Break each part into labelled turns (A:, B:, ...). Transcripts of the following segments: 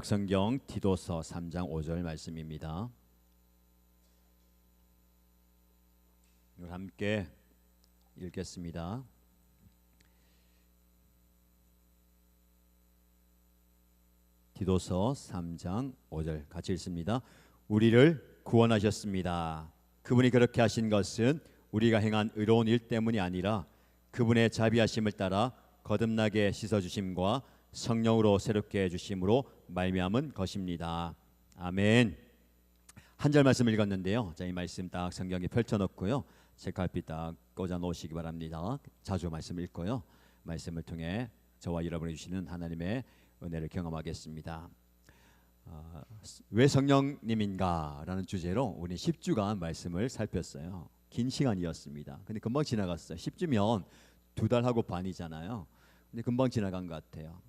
A: 성경 디도서 3장 5절 말씀입니다. 이걸 함께 읽겠습니다. 디도서 3장 5절 같이 읽습니다. 우리를 구원하셨습니다. 그분이 그렇게 하신 것은 우리가 행한 의로운 일 때문이 아니라 그분의 자비하심을 따라 거듭나게 씻어주심과 성령으로 새롭게 해주심으로 말미암은 것입니다. 아멘. 한 절 말씀 읽었는데요. 자, 이 말씀 딱 성경에 펼쳐놓고요. 책갈피 딱 꽂아 놓으시기 바랍니다. 자주 말씀 읽고요. 말씀을 통해 저와 여러분이 주시는 하나님의 은혜를 경험하겠습니다. 왜 성령님인가라는 주제로 우리 10주간 말씀을 살폈어요. 긴 시간이었습니다. 근데 금방 지나갔어요. 10주면 2달하고 반이잖아요. 근데 금방 지나간 것 같아요.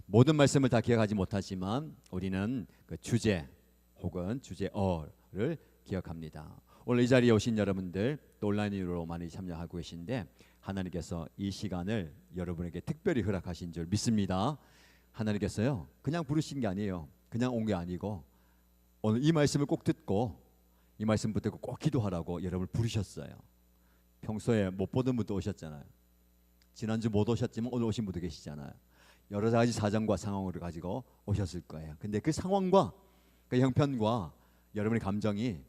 A: 모든 말씀을 다 기억하지 못하지만 우리는 그 주제 혹은 주제어를 기억합니다. 오늘 이 자리에 오신 여러분들 또 온라인으로 많이 참여하고 계신데 하나님께서 이 시간을 여러분에게 특별히 허락하신 줄 믿습니다. 하나님께서요 그냥 부르신 게 아니에요. 그냥 온 게 아니고 오늘 이 말씀을 꼭 듣고 이 말씀 붙들고 꼭 기도하라고 여러분을 부르셨어요. 평소에 못 보던 분도 오셨잖아요. 지난주 못 오셨지만 오늘 오신 분도 계시잖아요. 여러 가지 사정과 상황을 가지고 오셨을 거예요. 근데 그 상황과 그 형편과 여러분의 감정이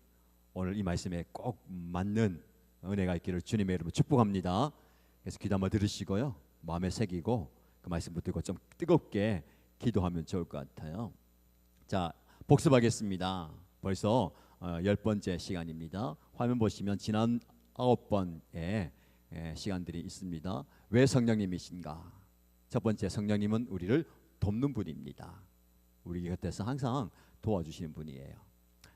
A: 오늘 이 말씀에 꼭 맞는 은혜가 있기를 주님의 이름으로 축복합니다. 그래서 귀도 한번 들으시고요. 마음에 새기고 그 말씀 붙들고 좀 뜨겁게 기도하면 좋을 것 같아요. 자, 복습하겠습니다. 벌써 10번째 시간입니다. 화면 보시면 지난 9번의 시간들이 있습니다. 왜 성령님이신가? 첫 번째, 성령님은 우리를 돕는 분입니다. 우리 곁에서 항상 도와주시는 분이에요.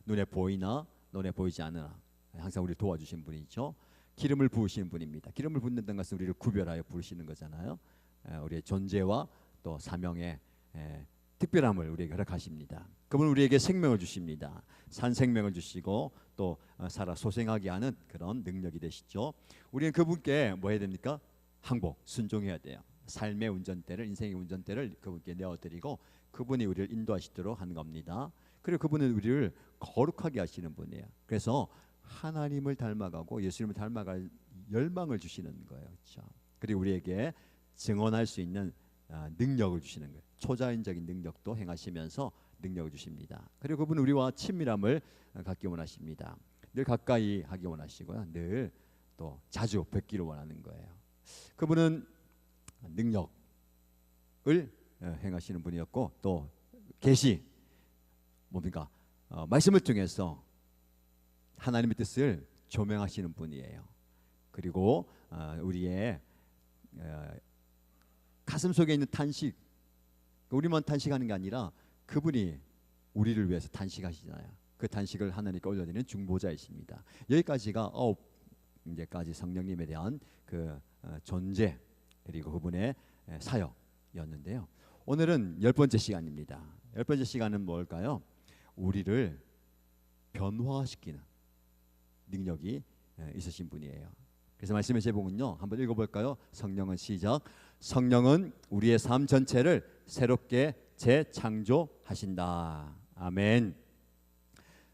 A: 눈에 보이나 눈에 보이지 않으나 항상 우리를 도와주시는 분이죠. 기름을 부으시는 분입니다. 기름을 붓는다는 것은 우리를 구별하여 부르시는 거잖아요. 우리의 존재와 또 사명의 특별함을 우리에게 허락하십니다. 그분은 우리에게 생명을 주십니다. 산 생명을 주시고 또 살아 소생하게 하는 그런 능력이 되시죠. 우리는 그분께 뭐 해야 됩니까? 항복, 순종해야 돼요. 삶의 운전대를, 인생의 운전대를 그분께 내어드리고 그분이 우리를 인도하시도록 하는 겁니다. 그리고 그분은 우리를 거룩하게 하시는 분이에요. 그래서 하나님을 닮아가고 예수님을 닮아갈 열망을 주시는 거예요. 그렇죠? 그리고 우리에게 증언할 수 있는 능력을 주시는 거예요. 초자연적인 능력도 행하시면서 능력을 주십니다. 그리고 그분은 우리와 친밀함을 갖기 원하십니다. 늘 가까이 하기 원하시고요. 늘 또 자주 뵙기를 원하는 거예요. 그분은 능력을 행하시는 분이었고 또 계시 뭡니까? 말씀을 통해서 하나님의 뜻을 조명하시는 분이에요. 그리고 우리의 가슴 속에 있는 탄식, 우리만 탄식하는 게 아니라 그분이 우리를 위해서 탄식하시잖아요. 그 탄식을 하나님께 올려드리는 중보자이십니다. 여기까지가 9개까지 성령님에 대한 그 존재 그리고 그분의 사역이었는데요. 오늘은 10번째 시간입니다. 10번째 시간은 뭘까요? 우리를 변화시키는 능력이 있으신 분이에요. 그래서 말씀의 제목은요. 한번 읽어볼까요? 성령은 시작. 성령은 우리의 삶 전체를 새롭게 재창조하신다. 아멘.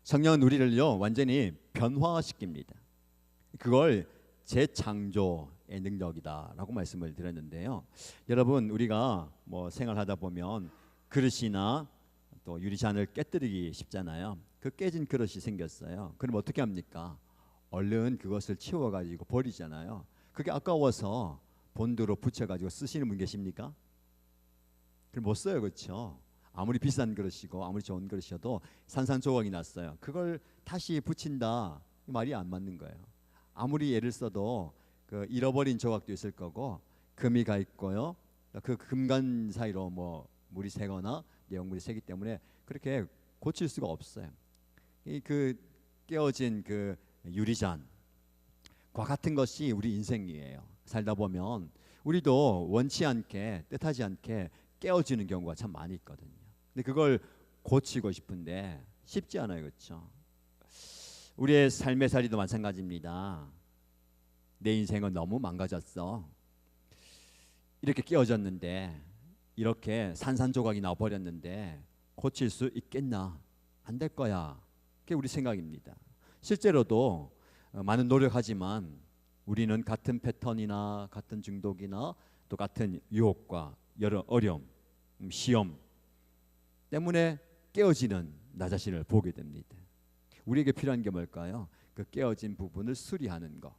A: 성령은 우리를요 완전히 변화시킵니다. 그걸 재창조의 능력이다라고 말씀을 드렸는데요. 여러분 우리가 뭐 생활하다 보면 그릇이나 또 유리잔을 깨뜨리기 쉽잖아요. 그 깨진 그릇이 생겼어요. 그럼 어떻게 합니까? 얼른 그것을 치워가지고 버리잖아요. 그게 아까워서 본드로 붙여가지고 쓰시는 분 계십니까? 그걸 못 써요, 그렇죠? 아무리 비싼 그릇이고 아무리 좋은 그릇이어도 산산조각이 났어요. 그걸 다시 붙인다 말이 안 맞는 거예요. 아무리 애를 써도 그 잃어버린 조각도 있을 거고 금이 가 있고요. 그 금간 사이로 뭐 물이 새거나 내용물이 새기 때문에 그렇게 고칠 수가 없어요. 그 깨어진 그 유리잔과 같은 것이 우리 인생이에요. 살다 보면 우리도 원치 않게 뜻하지 않게 깨어지는 경우가 참 많이 있거든요. 근데 그걸 고치고 싶은데 쉽지 않아요, 그렇죠? 우리의 삶의 살이도 마찬가지입니다. 내 인생은 너무 망가졌어. 이렇게 깨어졌는데 이렇게 산산조각이 나버렸는데 고칠 수 있겠나? 안 될 거야. 그게 우리 생각입니다. 실제로도 많은 노력하지만 우리는 같은 패턴이나 같은 중독이나 또 같은 유혹과 여러 어려움, 시험 때문에 깨어지는 나 자신을 보게 됩니다. 우리에게 필요한 게 뭘까요? 그 깨어진 부분을 수리하는 것,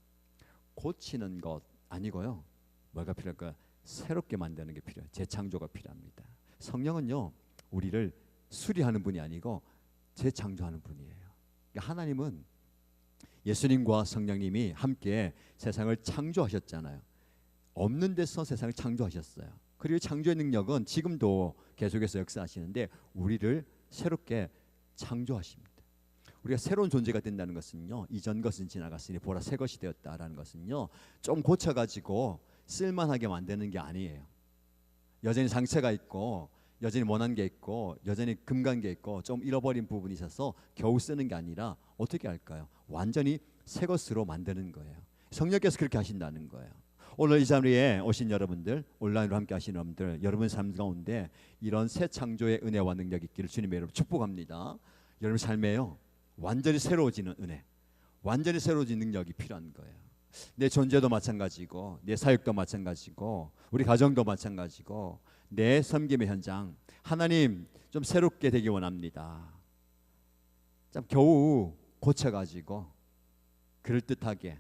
A: 고치는 것 아니고요. 뭐가 필요할까요? 새롭게 만드는 게 필요해요. 재창조가 필요합니다. 성령은요, 우리를 수리하는 분이 아니고 재창조하는 분이에요. 그러니까 하나님은 예수님과 성령님이 함께 세상을 창조하셨잖아요. 없는 데서 세상을 창조하셨어요. 그리고 창조의 능력은 지금도 계속해서 역사하시는데 우리를 새롭게 창조하십니다. 우리가 새로운 존재가 된다는 것은요, 이전 것은 지나갔으니 보라 새 것이 되었다라는 것은요, 좀 고쳐가지고 쓸만하게 만드는 게 아니에요. 여전히 상처가 있고 여전히 모난 게 있고 여전히 금간 게 있고 좀 잃어버린 부분이 있어서 겨우 쓰는 게 아니라 어떻게 할까요? 완전히 새 것으로 만드는 거예요. 성령께서 그렇게 하신다는 거예요. 오늘 이 자리에 오신 여러분들, 온라인으로 함께 하시는 여러분들, 여러분 삶 가운데 이런 새 창조의 은혜와 능력이 있기를 주님의 이름으로 축복합니다. 여러분 삶에요, 완전히 새로워지는 은혜, 완전히 새로워진 능력이 필요한 거예요. 내 존재도 마찬가지고 내 사역도 마찬가지고 우리 가정도 마찬가지고 내 섬김의 현장, 하나님 좀 새롭게 되기 원합니다. 참 겨우 고쳐가지고 그럴듯하게,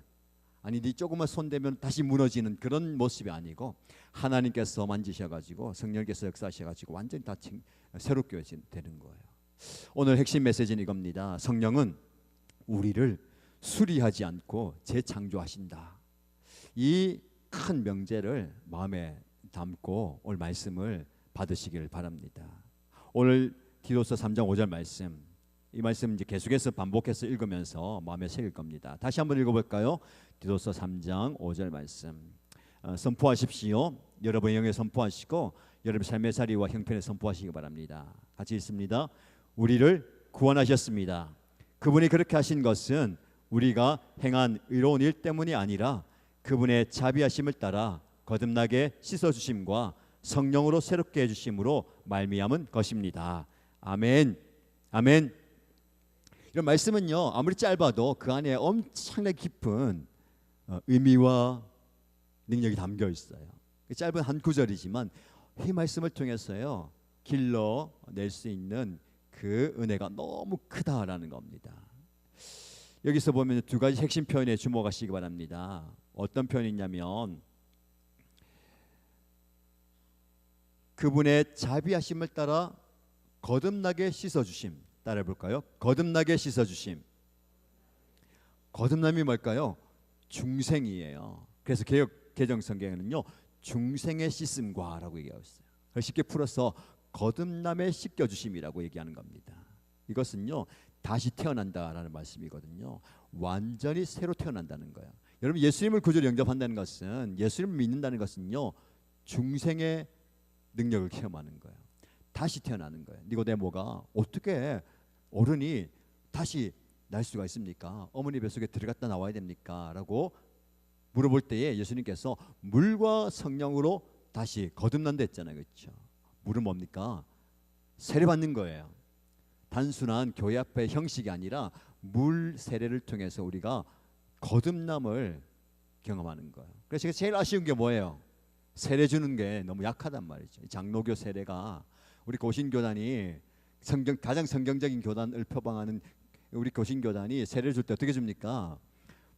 A: 아니 네 조금만 손대면 다시 무너지는 그런 모습이 아니고 하나님께서 만지셔가지고 성령께서 역사하셔가지고 완전히 다 새롭게 되는 거예요. 오늘 핵심 메시지는 이겁니다. 성령은 우리를 수리하지 않고 재창조하신다. 이 큰 명제를 마음에 담고 오늘 말씀을 받으시길 바랍니다. 오늘 디도서 3장 5절 말씀, 이 말씀 이제 계속해서 반복해서 읽으면서 마음에 새길 겁니다. 다시 한번 읽어볼까요? 디도서 3장 5절 말씀, 선포하십시오. 여러분의 영에 선포하시고 여러분의 삶의 자리와 형편에 선포하시기 바랍니다. 같이 읽습니다. 우리를 구원하셨습니다. 그분이 그렇게 하신 것은 우리가 행한 의로운 일 때문이 아니라 그분의 자비하심을 따라 거듭나게 씻어주심과 성령으로 새롭게 해주심으로 말미암은 것입니다. 아멘. 아멘. 이런 말씀은요, 아무리 짧아도 그 안에 엄청나게 깊은 의미와 능력이 담겨 있어요. 짧은 한 구절이지만 이 말씀을 통해서요, 길러낼 수 있는 그 은혜가 너무 크다라는 겁니다. 여기서 보면 두 가지 핵심 표현에 주목하시기 바랍니다. 어떤 표현이냐면 그분의 자비하심을 따라 거듭나게 씻어주심. 따라해 볼까요? 거듭나게 씻어주심. 거듭남이 뭘까요? 중생이에요. 그래서 개정 성경에는요, 중생의 씻음과라고 얘기하고 있어요. 쉽게 풀어서 거듭남에 씻겨주심이라고 얘기하는 겁니다. 이것은요, 다시 태어난다라는 말씀이거든요. 완전히 새로 태어난다는 거예요. 여러분, 예수님을 구주로 영접한다는 것은, 예수님을 믿는다는 것은요, 중생의 능력을 체험하는 거예요. 다시 태어나는 거예요. 니고데모가 어떻게 어른이 다시 날 수가 있습니까? 어머니 뱃속에 들어갔다 나와야 됩니까? 라고 물어볼 때에 예수님께서 물과 성령으로 다시 거듭난다 했잖아요. 그렇죠? 물은 뭡니까? 세례받는 거예요. 단순한 교회 앞의 형식이 아니라 물 세례를 통해서 우리가 거듭남을 경험하는 거예요. 그래서 제가 제일 아쉬운 게 뭐예요? 세례 주는 게 너무 약하단 말이죠. 장로교 세례가, 우리 고신교단이 가장 성경적인 교단을 표방하는 우리 고신교단이 세례를 줄 때 어떻게 줍니까?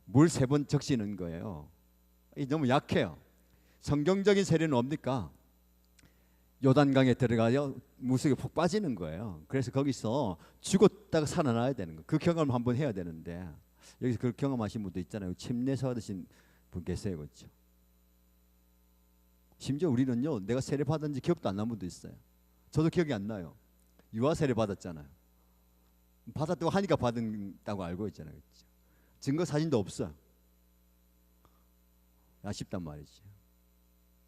A: 물 3번 적시는 거예요. 너무 약해요. 성경적인 세례는 뭡니까? 요단강에 들어가요, 물속에 푹 빠지는 거예요. 그래서 거기서 죽었다가 살아나야 되는 거예요. 그 경험을 한번 해야 되는데, 여기서 그 경험하신 분도 있잖아요. 침례서 받으신 분 계세요. 그렇죠? 심지어 우리는요, 내가 세례 받았는지 기억도 안 나는 분도 있어요. 저도 기억이 안 나요. 유아 세례 받았잖아요. 받았다고 하니까 받았다고 알고 있잖아요. 그렇죠? 증거 사진도 없어요. 아쉽단 말이죠.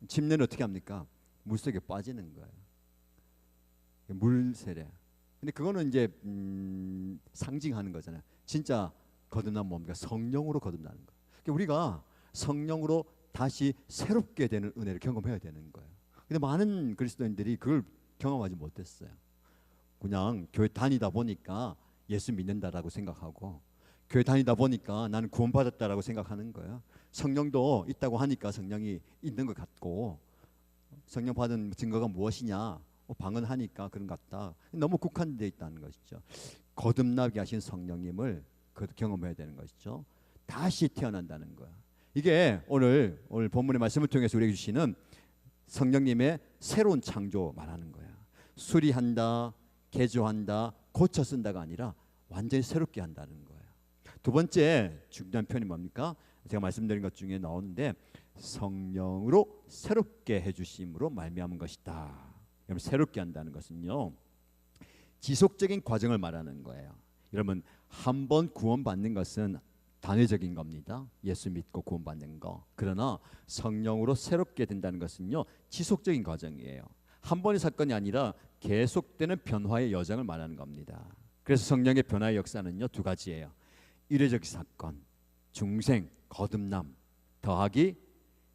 A: 침례는 어떻게 합니까? 물속에 빠지는 거예요. 물 세례. 근데 그거는 이제 상징하는 거잖아요. 진짜 거듭난 뭡니까? 성령으로 거듭나는 거예요. 그러니까 우리가 성령으로 다시 새롭게 되는 은혜를 경험해야 되는 거예요. 근데 많은 그리스도인들이 그걸 경험하지 못했어요. 그냥 교회 다니다 보니까 예수 믿는다라고 생각하고, 교회 다니다 보니까 나는 구원받았다라고 생각하는 거예요. 성령도 있다고 하니까 성령이 있는 것 같고, 성령 받은 증거가 무엇이냐, 방언하니까 그런 것 같다. 너무 국한되어 있다는 것이죠. 거듭나게 하신 성령님을 경험해야 되는 것이죠. 다시 태어난다는 거야. 이게 오늘 본문의 말씀을 통해서 우리에게 주시는 성령님의 새로운 창조 말하는 거야. 수리한다, 개조한다, 고쳐 쓴다가 아니라 완전히 새롭게 한다는 거예요. 두 번째 중요한 표현이 뭡니까? 제가 말씀드린 것 중에 나오는데, 성령으로 새롭게 해주심으로 말미암은 것이다. 여러분, 새롭게 한다는 것은요, 지속적인 과정을 말하는 거예요. 여러분, 한 번 구원받는 것은 단회적인 겁니다. 예수 믿고 구원받는 거. 그러나 성령으로 새롭게 된다는 것은요, 지속적인 과정이에요. 한 번의 사건이 아니라 계속되는 변화의 여정을 말하는 겁니다. 그래서 성령의 변화의 역사는요, 두 가지예요. 일회적 사건, 중생, 거듭남, 더하기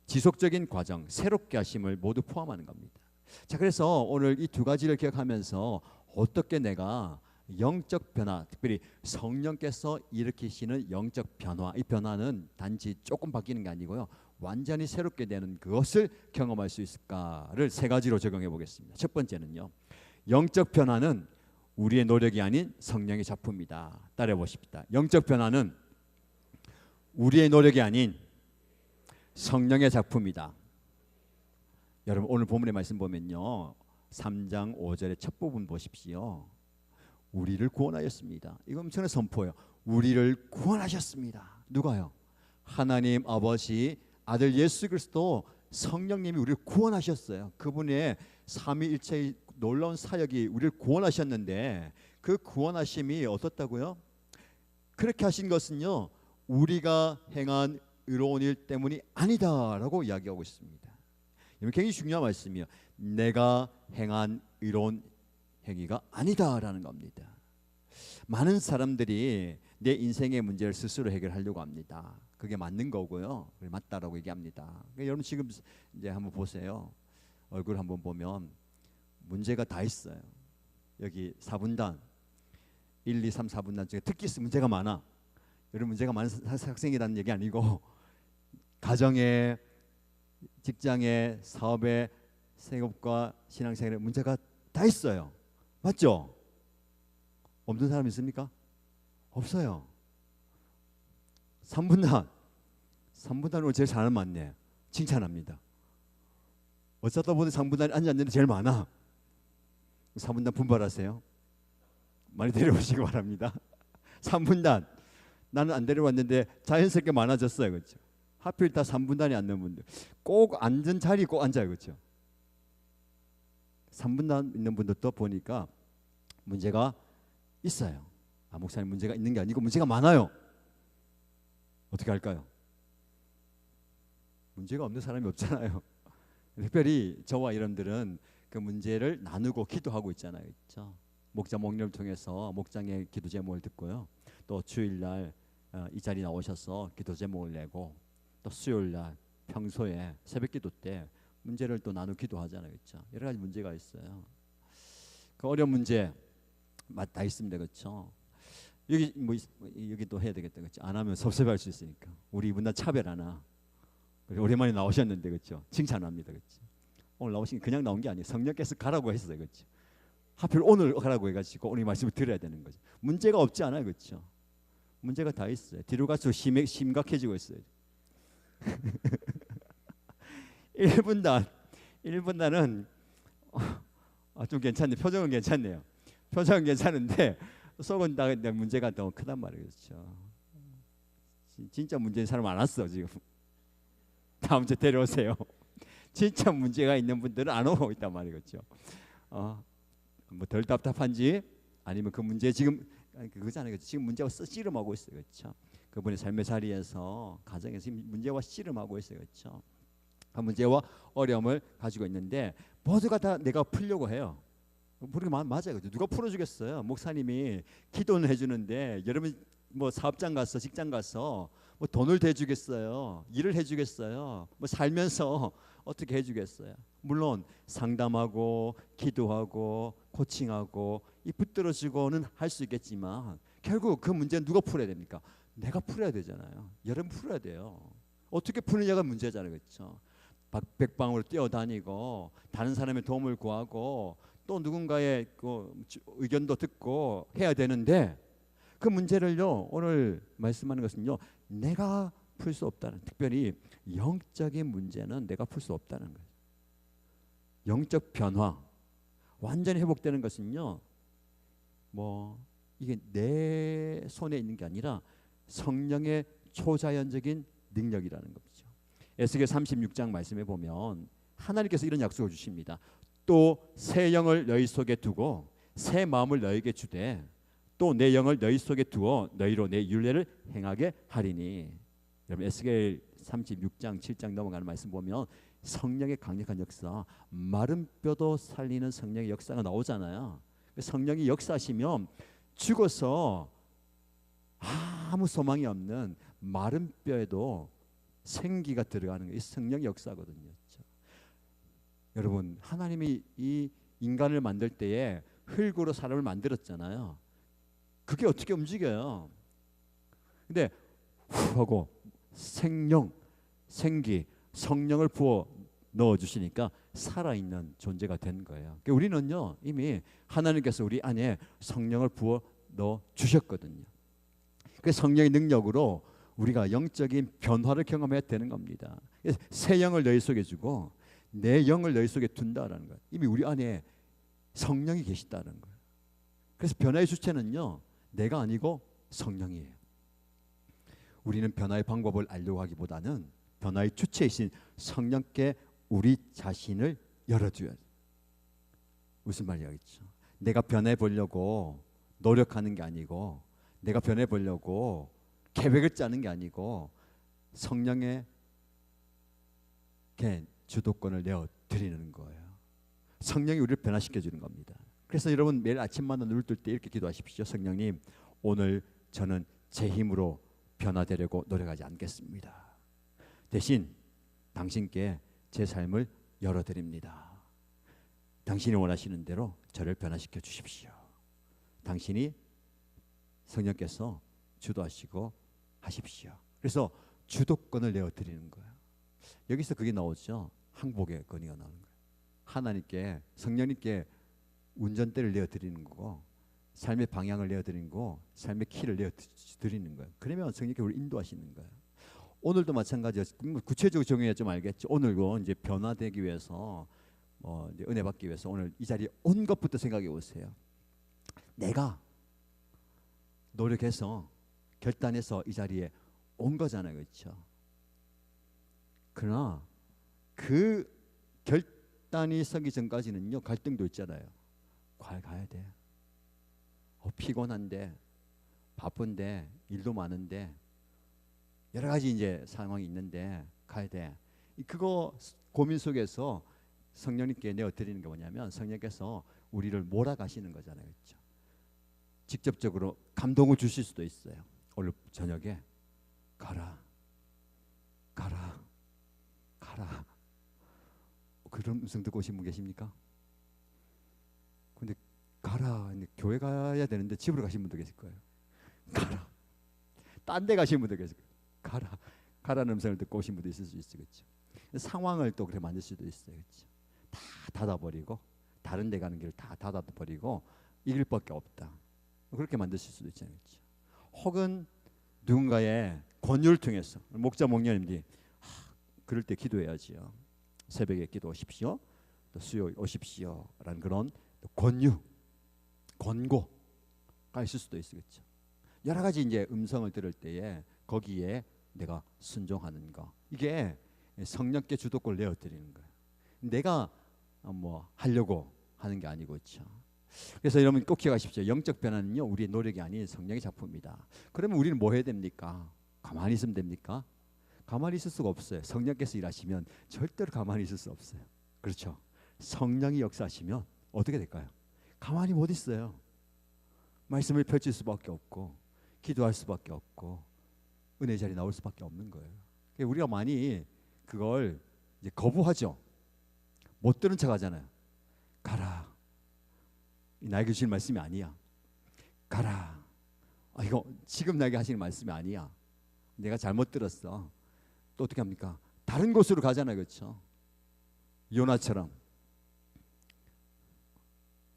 A: 지속적인 과정, 새롭게 하심을 모두 포함하는 겁니다. 자, 그래서 오늘 이 두 가지를 기억하면서 어떻게 내가 영적 변화, 특별히 성령께서 일으키시는 영적 변화, 이 변화는 단지 조금 바뀌는 게 아니고요, 완전히 새롭게 되는 그것을 경험할 수 있을까를 세 가지로 적용해 보겠습니다. 첫 번째는요, 영적 변화는 우리의 노력이 아닌 성령의 작품이다. 따라해 보십시다. 영적 변화는 우리의 노력이 아닌 성령의 작품이다. 여러분, 오늘 본문의 말씀 보면요, 3장 5절의 첫 부분 보십시오. 우리를 구원하셨습니다. 이거 엄청난 선포예요. 우리를 구원하셨습니다. 누가요? 하나님 아버지, 아들 예수 그리스도, 성령님이 우리를 구원하셨어요. 그분의 삼위일체의 놀라운 사역이 우리를 구원하셨는데, 그 구원하심이 어떻다고요? 그렇게 하신 것은요, 우리가 행한 의로운 일 때문이 아니다라고 이야기하고 있습니다. 굉장히 중요한 말씀이에요. 내가 행한 의로운 행위가 아니다라는 겁니다. 많은 사람들이 내 인생의 문제를 스스로 해결하려고 합니다. 그게 맞는 거고요, 맞다라고 얘기합니다. 그러니까 여러분 지금 이제 한번 보세요. 얼굴 한번 보면 문제가 다 있어요. 여기 4분단 1, 2, 3, 4분단 중에 특히 문제가 많아. 여러분, 문제가 많은 학생이라는 얘기 아니고 가정에, 직장에, 사업에, 생업과 신앙생활에 문제가 다 있어요. 맞죠? 없는 사람 있습니까? 없어요. 3분단으로 제일 잘하는 맞네. 칭찬합니다. 어쩌다 보니 3분단에 앉았는데 제일 많아. 3분단 분발하세요. 많이 데려오시기 바랍니다. 3분단 나는 안 데려왔는데 자연스럽게 많아졌어요. 그렇죠? 하필 다 3분단에 앉는 분들, 꼭 앉은 자리에 꼭 앉아요. 그렇죠? 3분단 있는 분들도 보니까 문제가 있어요. 목사님, 문제가 있는 게 아니고 문제가 많아요. 어떻게 할까요? 문제가 없는 사람이 없잖아요. 특별히 저와 여러분들은 그 문제를 나누고 기도하고 있잖아요. 그렇죠? 목자 목련을 통해서 목장의 기도 제목을 듣고요, 또 주일날 이 자리 나오셔서 기도 제목을 내고, 또 수요일날 평소에 새벽기도 때 문제를 또 나누기도 하잖아요. 그렇죠? 여러 가지 문제가 있어요. 그 어려운 문제 다 있습니다. 그렇죠? 여기 여기 또 해야 되겠다. 그렇죠? 안 하면 섭섭할 수 있으니까. 우리 이분 다 차별하나. 오랜만에 나오셨는데, 그렇죠? 칭찬합니다. 그렇죠? 오늘 나오신 게 그냥 나온 게 아니에요. 성령께서 가라고 했어요. 그렇죠? 하필 오늘 가라고 해가지고 오늘 말씀을 들어야 되는 거죠. 문제가 없지 않아요. 그렇죠? 문제가 다 있어요. 뒤로 갈수록 심각해지고 있어요. 1분단은 좀 괜찮네. 표정은 괜찮네요. 표정은 괜찮은데 속은 다 문제가 더 크단 말이에요. 그렇죠? 진짜 문제인 사람 안 왔어 지금. 다음 주에 데려오세요. 진짜 문제가 있는 분들은 안 오고 있단 말이에요. 그렇죠? 뭐 덜 답답한지, 아니면 그 문제 지금 그거잖아요. 지금 문제와 씨름하고 있어요. 그렇죠? 그분의 삶의 자리에서, 가정에서 문제와 씨름하고 있어요. 그렇죠? 그 문제와 어려움을 가지고 있는데 모두가 다 내가 풀려고 해요. 우리가 맞아요. 누가 풀어주겠어요? 목사님이 기도는 해주는데, 여러분 뭐 사업장 가서, 직장 가서 뭐 돈을 대주겠어요? 일을 해주겠어요? 뭐 살면서 어떻게 해주겠어요? 물론 상담하고 기도하고 코칭하고 이 붙들어주고는 할 수 있겠지만 결국 그 문제는 누가 풀어야 됩니까? 내가 풀어야 되잖아요. 여러분 풀어야 돼요. 어떻게 푸느냐가 문제잖아요, 그렇죠? 백방으로 뛰어다니고 다른 사람의 도움을 구하고 또 누군가의 그 의견도 듣고 해야 되는데 그 문제를요 오늘 말씀하는 것은요 내가 풀 수 없다는, 특별히 영적인 문제는 내가 풀 수 없다는 거예요. 영적 변화 완전히 회복되는 것은요 뭐 이게 내 손에 있는 게 아니라 성령의 초자연적인 능력이라는 거죠. 에스겔 36장 말씀에 보면 하나님께서 이런 약속을 주십니다. 또 새 영을 너희 속에 두고 새 마음을 너희에게 주되 또 내 영을 너희 속에 두어 너희로 내 율례를 행하게 하리니. 여러분 에스겔 36장 7장 넘어가는 말씀 보면 성령의 강력한 역사, 마른 뼈도 살리는 성령의 역사가 나오잖아요. 성령이 역사하시면 죽어서 아무 소망이 없는 마른 뼈에도 생기가 들어가는 게 성령의 역사거든요. 그렇죠? 여러분 하나님이 이 인간을 만들 때에 흙으로 사람을 만들었잖아요. 그게 어떻게 움직여요? 근데 후 하고 생령, 생기, 성령을 부어 넣어주시니까 살아있는 존재가 된 거예요. 그러니까 우리는요 이미 하나님께서 우리 안에 성령을 부어 넣어주셨거든요. 그 성령의 능력으로 우리가 영적인 변화를 경험해야 되는 겁니다. 새 영을 너희 속에 주고 내 영을 너희 속에 둔다라는 거예요. 이미 우리 안에 성령이 계시다는 거예요. 그래서 변화의 주체는요 내가 아니고 성령이에요. 우리는 변화의 방법을 알려고 하기보다는 변화의 주체이신 성령께 우리 자신을 열어줘야 돼요. 무슨 말이겠죠? 내가 변해 보려고 노력하는 게 아니고 내가 변해 보려고 계획을 짜는 게 아니고 성령의 주도권을 내어 드리는 거예요. 성령이 우리를 변화시켜 주는 겁니다. 그래서 여러분 매일 아침마다 눈을 뜰 때 이렇게 기도하십시오. 성령님, 오늘 저는 제 힘으로 변화되려고 노력하지 않겠습니다. 대신 당신께 제 삶을 열어드립니다. 당신이 원하시는 대로 저를 변화시켜 주십시오. 당신이 성령께서 주도하시고 하십시오. 그래서 주도권을 내어드리는 거예요. 여기서 그게 나오죠. 항복의 권위가 나오는 거예요. 하나님께, 성령님께 운전대를 내어드리는 거고 삶의 방향을 내어드리는 거고 삶의 키를 내어드리는 거예요. 그러면 성령님께 우리를 인도하시는 거예요. 오늘도 마찬가지예요. 구체적으로 정해야 좀 알겠죠. 오늘도 이제 변화되기 위해서 이제 은혜 받기 위해서 오늘 이 자리에 온 것부터 생각해 보세요. 내가 노력해서 결단해서 이 자리에 온 거잖아요, 그렇죠? 그러나 그 결단이 서기 전까지는요 갈등도 있잖아요. 가야 돼. 피곤한데, 바쁜데, 일도 많은데, 여러 가지 이제 상황이 있는데 가야 돼. 그거 고민 속에서 성령님께 내어드리는 게 뭐냐면 성령께서 우리를 몰아가시는 거잖아요, 그렇죠? 직접적으로 감동을 주실 수도 있어요. 오늘 저녁에 가라. 그런 음성 듣고 오신 분 계십니까? 근데 가라. 교회 가야 되는데 집으로 가신 분도 계실 거예요. 가라. 딴 데 가신 분도 계실 거예요. 가라는 음성을 듣고 오신 분도 있을 수 있죠, 그렇죠? 상황을 또 그렇게 만들 수도 있어요, 그렇죠? 다 닫아버리고 다른 데 가는 길을 다 닫아버리고 이 길밖에 없다. 그렇게 만드실 수도 있잖아요, 그렇죠? 혹은 누군가의 권유를 통해서 목자 목녀님들이 그럴 때 기도해야지요. 새벽에 기도하십시오. 또 수요일 오십시오라는 그런 권고가 있을 수도 있어요, 그렇죠? 여러 가지 이제 음성을 들을 때에 거기에 내가 순종하는 거, 이게 성령께 주도권을 내어드리는 거예요. 내가 하려고 하는 게 아니고, 그렇죠? 그래서 여러분 꼭 기억하십시오. 영적 변화는요 우리의 노력이 아닌 성령의 작품입니다. 그러면 우리는 뭐 해야 됩니까? 가만히 있으면 됩니까? 가만히 있을 수가 없어요. 성령께서 일하시면 절대로 가만히 있을 수 없어요. 그렇죠? 성령이 역사하시면 어떻게 될까요? 가만히 못 있어요. 말씀을 펼칠 수밖에 없고 기도할 수밖에 없고 은혜 자리에 나올 수밖에 없는 거예요. 우리가 많이 그걸 이제 거부하죠. 못 들은 척 하잖아요. 가라. 나에게 주신 말씀이 아니야. 가라. 이거 지금 나에게 하시는 말씀이 아니야. 내가 잘못 들었어. 또 어떻게 합니까? 다른 곳으로 가잖아요. 그렇죠? 요나처럼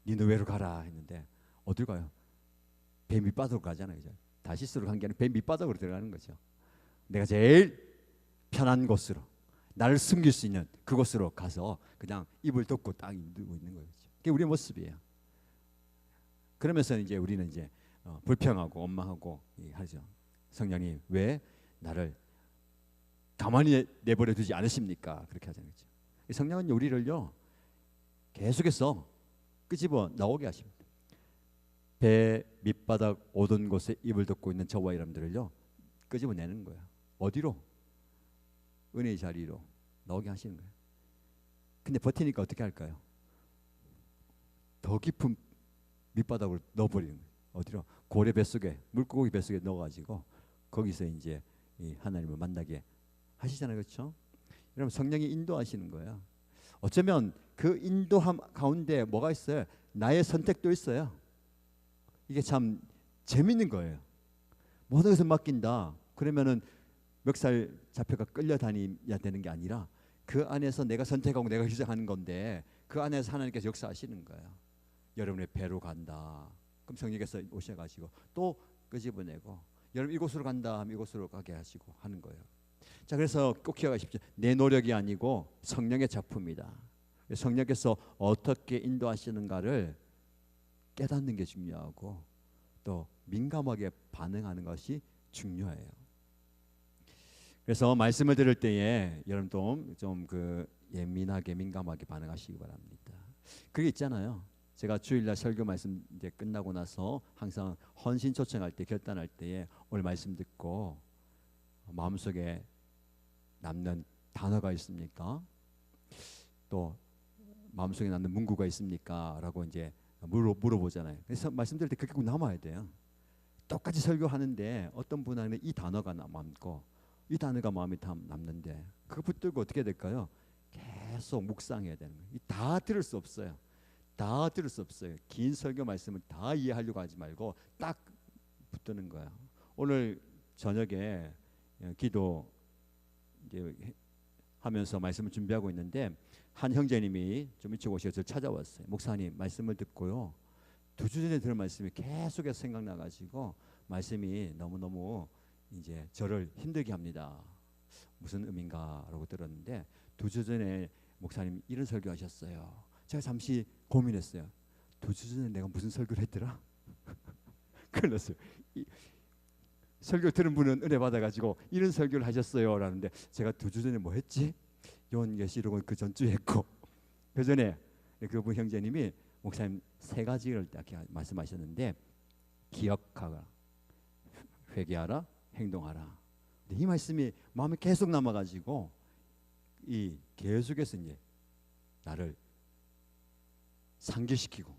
A: 니느웨로 가라 했는데 어딜 가요? 배 밑바닥으로 가잖아요. 그죠? 다시스로 간 게 아니라 배 밑바닥으로 들어가는 거죠. 내가 제일 편한 곳으로, 나를 숨길 수 있는 그곳으로 가서 그냥 입을 덮고 딱 누고 있는 거죠. 그게 우리의 모습이에요. 그러면서 이제 우리는 이제 불평하고 원망하고 하죠. 성령님 왜 나를 가만히 내버려 두지 않으십니까? 그렇게 하잖아요. 그렇죠? 성령은 우리를요 계속해서 끄집어 나오게 하십니다. 배 밑바닥 오던 곳에 입을 덮고 있는 저와 여러분들을요 끄집어내는 거예요. 어디로? 은혜의 자리로 나오게 하시는 거예요. 근데 버티니까 어떻게 할까요? 더 깊은 밑바닥으로 넣어버리는 거예요. 어디로? 고래 뱃속에, 물고기 뱃속에 넣어가지고 거기서 이제 이 하나님을 만나게 하시잖아요. 그렇죠? 여러분 성령이 인도하시는 거예요. 어쩌면 그 인도함 가운데 뭐가 있어요? 나의 선택도 있어요. 이게 참 재밌는 거예요. 모든 것을 맡긴다. 그러면은 멱살 잡혀가 끌려다녀야 되는 게 아니라 그 안에서 내가 선택하고 내가 희생하는 건데 그 안에서 하나님께서 역사하시는 거예요. 여러분의 배로 간다. 그럼 성령께서 오셔가지고 또 끄집어내고 여러분 이곳으로 간다 하면 이곳으로 가게 하시고 하는 거예요. 자, 그래서 꼭 기억하십시오. 내 노력이 아니고 성령의 작품이다. 성령께서 어떻게 인도하시는가를 깨닫는 게 중요하고 또 민감하게 반응하는 것이 중요해요. 그래서 말씀을 들을 때에 여러분도 좀 그 예민하게 민감하게 반응하시기 바랍니다. 그게 있잖아요. 제가 주일날 설교 말씀 이제 끝나고 나서 항상 헌신 초청할 때 결단할 때에 오늘 말씀 듣고 마음속에 남는 단어가 있습니까? 또 마음속에 남는 문구가 있습니까? 라고 이제 물어보잖아요. 그래서 말씀드릴 때 그게 꼭 남아야 돼요. 똑같이 설교하는데 어떤 분은 이 단어가 남고 이 단어가 마음에 남는데 그거 붙들고 어떻게 될까요? 계속 묵상해야 되는 거예요. 다 들을 수 없어요. 다 들을 수 없어요. 긴 설교 말씀을 다 이해하려고 하지 말고 딱 붙드는 거예요. 오늘 저녁에 기도 이제 하면서 말씀을 준비하고 있는데 한 형제님이 좀 일찍 오셔서 저를 찾아왔어요. 목사님 말씀을 듣고요 2주 전에 들은 말씀이 계속해서 생각나가지고 말씀이 너무너무 이제 저를 힘들게 합니다. 무슨 의미인가라고 들었는데 2주 전에 목사님 이런 설교하셨어요. 제가 잠시 고민했어요. 2주 전에 내가 무슨 설교를 했더라? 큰일 났어요. 설교 들은 분은 은혜 받아가지고 이런 설교를 하셨어요 라는데 제가 2주 전에 뭐 했지? 요한계시록은 그 전주에 했고 그 전에 그분 형제님이 목사님 3가지를 딱 말씀하셨는데 기억하라, 회개하라, 행동하라. 근데 이 말씀이 마음에 계속 남아가지고 이 계속해서 이제 나를 상기시키고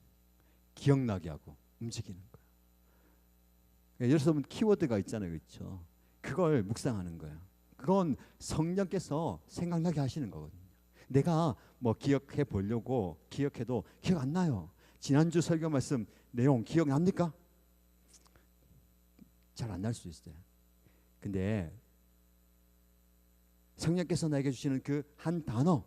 A: 기억나게 하고 움직이는 거예요. 여러분 키워드가 있잖아요, 그렇죠? 그걸 묵상하는 거예요. 그건 성령께서 생각나게 하시는 거거든요. 내가 뭐 기억해 보려고 기억해도 기억 안 나요. 지난주 설교 말씀 내용 기억납니까? 잘 안 날 수 있어요. 근데 성령께서 나에게 주시는 그 한 단어,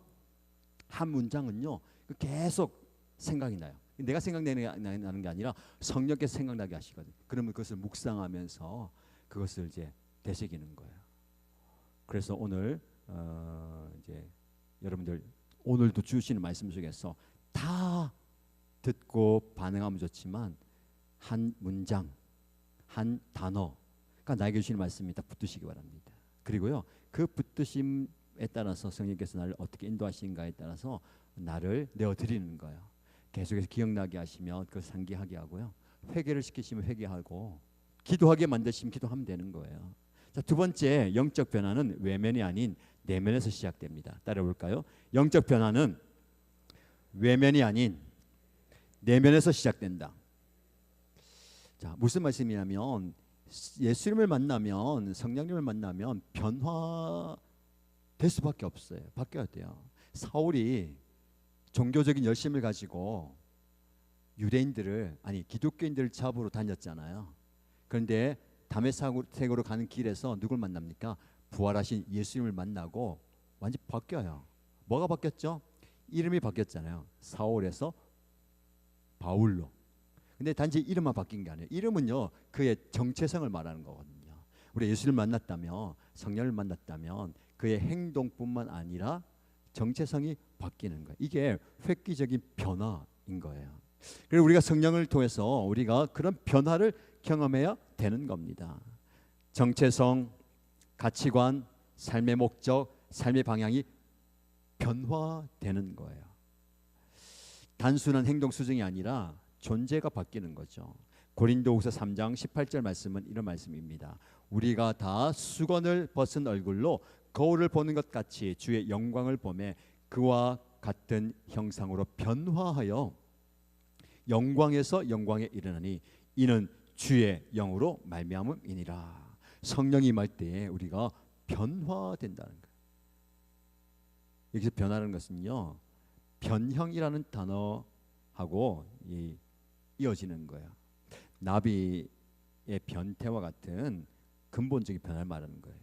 A: 한 문장은요 계속 생각이 나요. 내가 생각나는 게 아니라 성령께서 생각나게 하시거든요. 그러면 그것을 묵상하면서 그것을 이제 되새기는 거예요. 그래서 오늘 이제 여러분들 오늘도 주시는 말씀 속에서 다 듣고 반응하면 좋지만 한 문장, 한 단어가 나에게 주시는 말씀이 다 붙드시기 바랍니다. 그리고요 그 붙드심에 따라서 성령께서 나를 어떻게 인도하시는가에 따라서 나를 내어드리는 거예요. 계속해서 기억나게 하시면 그걸 상기하게 하고요. 회개를 시키시면 회개하고 기도하게 만드시면 기도하면 되는 거예요. 자, 2번째 영적 변화는 외면이 아닌 내면에서 시작됩니다. 따라볼까요? 영적 변화는 외면이 아닌 내면에서 시작된다. 자, 무슨 말씀이냐면 예수님을 만나면 성령님을 만나면 변화가 될 수밖에 없어요. 바뀌어야 돼요. 사울이 종교적인 열심을 가지고 유대인들을 아니 기독교인들을 잡으러 다녔잖아요. 그런데 다메섹으로 가는 길에서 누굴 만납니까? 부활하신 예수님을 만나고 완전 바뀌어요. 뭐가 바뀌었죠? 이름이 바뀌었잖아요. 사울에서 바울로. 근데 단지 이름만 바뀐 게 아니에요. 이름은요 그의 정체성을 말하는 거거든요. 우리 예수를 만났다면, 성령을 만났다면 그의 행동뿐만 아니라 정체성이 바뀌는 거예요. 이게 획기적인 변화인 거예요. 그리고 우리가 성령을 통해서 우리가 그런 변화를 경험해야 되는 겁니다. 정체성, 가치관, 삶의 목적, 삶의 방향이 변화되는 거예요. 단순한 행동 수정이 아니라 존재가 바뀌는 거죠. 고린도후서 3장 18절 말씀은 이런 말씀입니다. 우리가 다 수건을 벗은 얼굴로 거울을 보는 것 같이 주의 영광을 보매 그와 같은 형상으로 변화하여 영광에서 영광에 이르나니 이는 주의 영으로 말미암음이니라. 성령이 임할 때에 우리가 변화된다는 거예요. 여기서 변화라는 것은요 변형이라는 단어하고 이어지는 거예요. 나비의 변태와 같은 근본적인 변화를 말하는 거예요.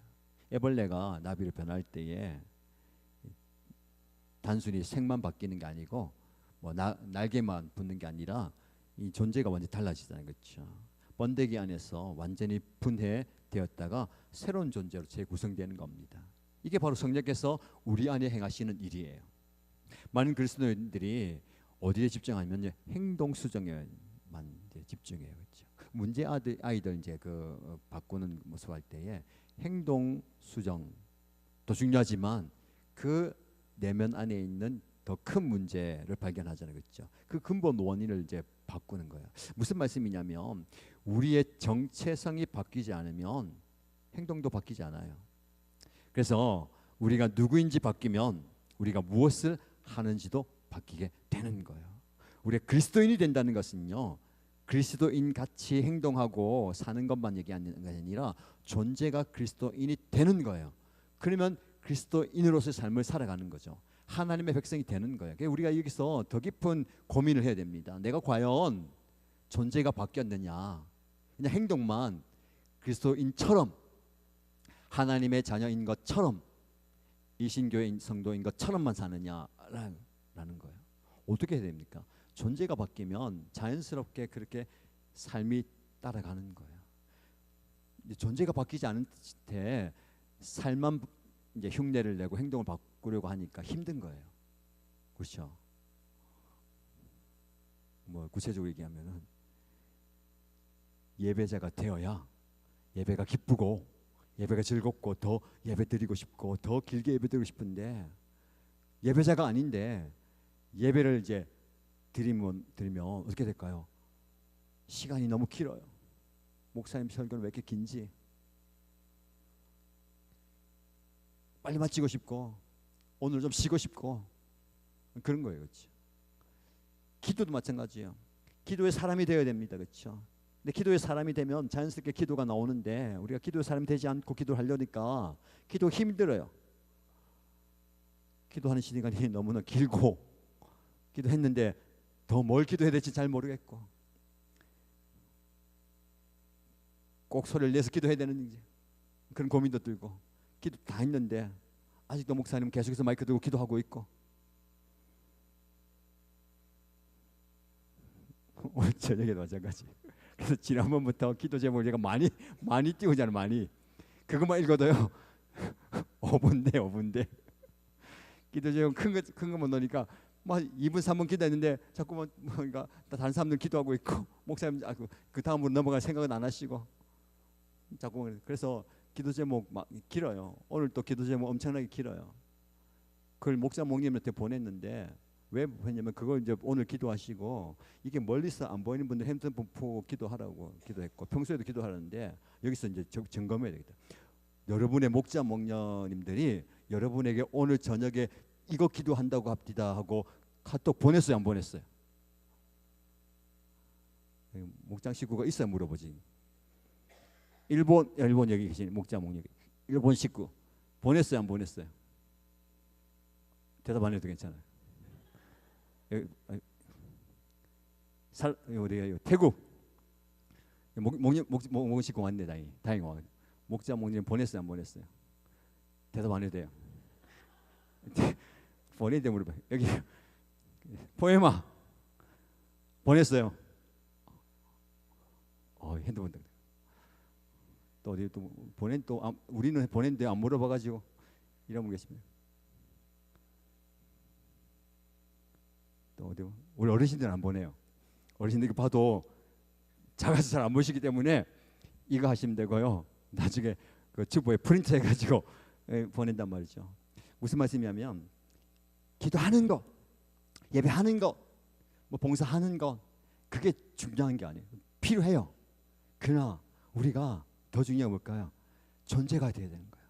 A: 애벌레가 나비로 변할 때에 단순히 색만 바뀌는 게 아니고 뭐 날개만 붙는 게 아니라 이 존재가 완전히 달라지잖아요. 그렇죠? 번데기 안에서 완전히 분해되었다가 새로운 존재로 재구성되는 겁니다. 이게 바로 성령께서 우리 안에 행하시는 일이에요. 많은 그리스도인들이 어디에 집중하면 행동 수정에만 집중해요. 그렇죠? 문제 아이들 이제 그 바꾸는 모습 할 때에 행동 수정도 중요하지만 그 내면 안에 있는 더 큰 문제를 발견하잖아요. 그렇죠? 그 근본 원인을 이제 바꾸는 거예요. 무슨 말씀이냐면 우리의 정체성이 바뀌지 않으면 행동도 바뀌지 않아요. 그래서 우리가 누구인지 바뀌면 우리가 무엇을 하는지도 바뀌게 되는 거예요. 우리가 그리스도인이 된다는 것은요 그리스도인 같이 행동하고 사는 것만 얘기하는 것이 아니라 존재가 그리스도인이 되는 거예요. 그러면 그리스도인으로서의 삶을 살아가는 거죠. 하나님의 백성이 되는 거예요. 그러니까 우리가 여기서 더 깊은 고민을 해야 됩니다. 내가 과연 존재가 바뀌었느냐, 그냥 행동만 그리스도인처럼 하나님의 자녀인 것처럼 이신교회 성도인 것처럼만 사느냐라는 거예요. 어떻게 해야 됩니까? 존재가 바뀌면 자연스럽게 그렇게 삶이 따라가는 거예요. 존재가 바뀌지 않은 때 삶만 이제 흉내를 내고 행동을 바꾸려고 하니까 힘든 거예요. 그렇죠? 뭐 구체적으로 얘기하면은 예배자가 되어야 예배가 기쁘고 예배가 즐겁고 더 예배 드리고 싶고 더 길게 예배 드리고 싶은데 예배자가 아닌데 예배를 이제 드리면 어떻게 될까요? 시간이 너무 길어요. 목사님 설교는 왜 이렇게 긴지 빨리 마치고 싶고 오늘 좀 쉬고 싶고 그런 거예요. 그렇죠? 기도도 마찬가지예요. 기도의 사람이 되어야 됩니다. 그렇죠? 근데 기도의 사람이 되면 자연스럽게 기도가 나오는데 우리가 기도의 사람이 되지 않고 기도를 하려니까 기도 힘들어요. 기도하는 시간이 너무나 길고 기도했는데 더 뭘 기도해야 될지 잘 모르겠고 꼭 소리를 내서 기도해야 되는지 그런 고민도 들고 기도 다 했는데 아직도 목사님 계속해서 마이크 들고 기도하고 있고 오늘 저녁에도 마찬가지. 그래서 지난번부터 기도 제목을 제가 많이 띄우잖아요. 많이 그것만 읽어도요 5분대 5분대 기도 제목 큰 거만 넣으니까 막 2분 3분 기도했는데 자꾸만 뭔가 다른 사람들 기도하고 있고 목사님 그 다음으로 넘어갈 생각은 안 하시고 자꾸 그래서 기도 제목 막 길어요. 오늘 또 기도 제목 엄청나게 길어요. 그걸 목사 목님한테 보냈는데 왜 보냈냐면 그걸 이제 오늘 기도하시고 이게 멀리서 안 보이는 분들 핸드폰 보고 기도하라고 기도했고 평소에도 기도하는데 여기서 이제 점검해야 되겠다. 여러분의 목자 목녀님들이 여러분에게 오늘 저녁에 이거 기도한다고 합디다 하고 카톡 보냈어요 안 보냈어요? 목장 식구가 있어야 물어보지. 일본 여기 계신 목자 목녀 일본 식구 보냈어요 안 보냈어요? 대답 안 해도 괜찮아요. 여기, 어디가 태국 목목 싣고 왔네. 다행히 와. 목자 목님 보냈어요, 안 보냈어요? 대답 안 해도 돼요. 보내는데 물어봐. 여기 포에마 보냈어요. 핸드폰 또 어디 또 보낸 또 우리는 보냈는데 안 물어봐가지고 이러면 계십니다. 또 어디 우리 어르신들은 안 보내요. 어르신들 봐도 작아서 잘 안 보시기 때문에 이거 하시면 되고요. 나중에 그 튜브에 프린트 해가지고 보낸단 말이죠. 무슨 말씀이냐면 기도하는 거, 예배하는 거, 뭐 봉사하는 거 그게 중요한 게 아니에요. 필요해요. 그러나 우리가 더 중요한 게 뭘까요? 존재가 돼야 되는 거예요.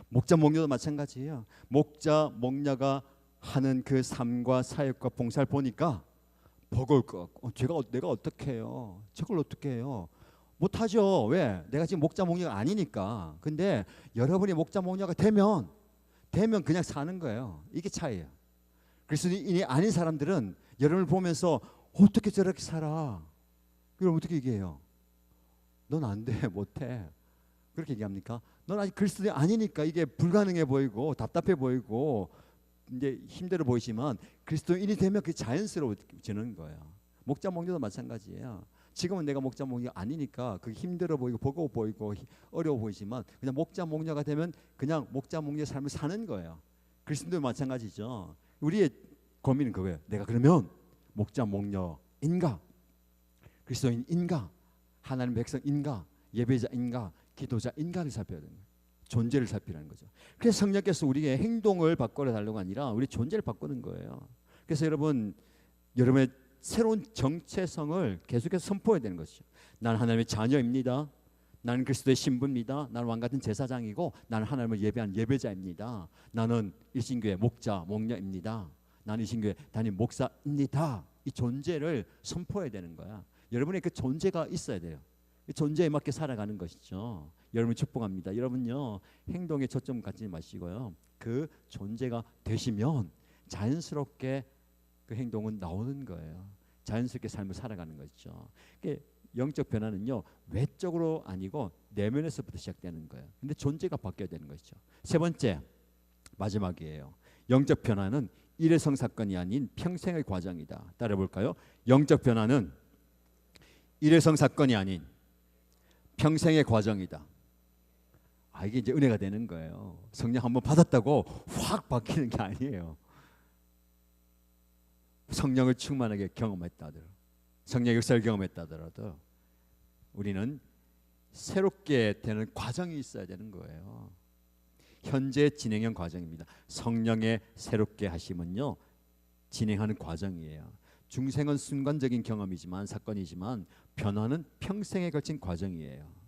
A: 목자 목녀도 마찬가지예요. 목자 목녀가 하는 그 삶과 사역과 봉사를 보니까 버거울 것 같고 내가 어떻게 해요? 저걸 어떻게 해요? 못하죠. 왜? 내가 지금 목자 목녀가 아니니까. 근데 여러분이 목자 목녀가 되면 그냥 사는 거예요. 이게 차이예요. 그리스도인이 아닌 사람들은 여러분을 보면서 어떻게 저렇게 살아? 그럼 어떻게 얘기해요? 넌 안 돼, 못해. 그렇게 얘기합니까? 넌 아직 그리스도인이 아니니까 이게 불가능해 보이고 답답해 보이고 이제 힘들어 보이지만 그리스도인이 되면 그게 자연스러워지는 거예요. 목자 목녀도 마찬가지예요. 지금은 내가 목자 목녀가 아니니까 그게 힘들어 보이고 버거워 보이고 어려워 보이지만 그냥 목자 목녀가 되면 그냥 목자 목녀의 삶을 사는 거예요. 그리스도도 마찬가지죠. 우리의 고민은 그거예요. 내가 그러면 목자 목녀인가? 그리스도인인가? 하나님 백성인가? 예배자인가? 기도자인가를 살펴야 되는 거예요. 존재를 살피라는 거죠. 그래서 성령께서 우리의 행동을 바꿔 달라고 아니라 우리 존재를 바꾸는 거예요. 그래서 여러분의 새로운 정체성을 계속해서 선포해야 되는 것이죠. 나는 하나님의 자녀입니다. 나는 그리스도의 신부입니다. 나는 왕같은 제사장이고 나는 하나님을 예배한 예배자입니다. 나는 일신교회 목자 목녀입니다. 나는 일신교회 담임 목사입니다. 이 존재를 선포해야 되는 거야. 여러분의 그 존재가 있어야 돼요. 이 존재에 맞게 살아가는 것이죠. 여러분 축복합니다. 여러분요 행동에 초점 갖지 마시고요. 그 존재가 되시면 자연스럽게 그 행동은 나오는 거예요. 자연스럽게 삶을 살아가는 것이죠. 영적 변화는요 외적으로 아니고 내면에서부터 시작되는 거예요. 근데 존재가 바뀌어야 되는 것이죠. 세 번째 마지막이에요. 영적 변화는 일회성 사건이 아닌 평생의 과정이다. 따라볼까요? 영적 변화는 일회성 사건이 아닌 평생의 과정이다. 이게 이제 은혜가 되는 거예요. 성령 한번 받았다고 확 바뀌는 게 아니에요. 성령을 충만하게 경험했다 하더라도, 성령의 역사를 경험했다 하더라도 우리는 새롭게 되는 과정이 있어야 되는 거예요. 현재 진행형 과정입니다. 성령의 새롭게 하심은요 진행하는 과정이에요. 중생은 순간적인 경험이지만 사건이지만 변화는 평생에 걸친 과정이에요.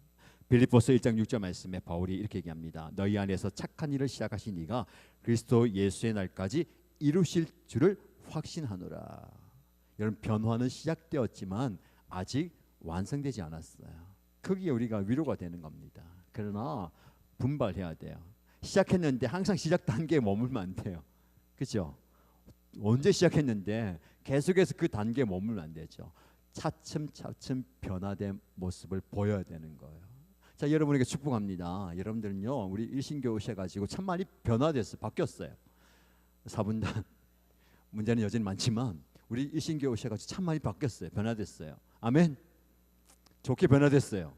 A: 빌립보서 1장 6절 말씀에 바울이 이렇게 얘기합니다. 너희 안에서 착한 일을 시작하신 이가 그리스도 예수의 날까지 이루실 줄을 확신하노라. 여러분 변화는 시작되었지만 아직 완성되지 않았어요. 거기에 우리가 위로가 되는 겁니다. 그러나 분발해야 돼요. 시작했는데 항상 시작 단계에 머물면 안 돼요. 그렇죠? 언제 시작했는데 계속해서 그 단계에 머물면 안 되죠. 차츰차츰 변화된 모습을 보여야 되는 거예요. 자, 여러분에게 축복합니다. 여러분들은요 우리 일신교 오셔가지고 참 많이 변화됐어요. 바뀌었어요. 4분단 문제는 여전히 많지만 우리 일신교 오셔가지고 참 많이 바뀌었어요. 변화됐어요. 아멘. 좋게 변화됐어요.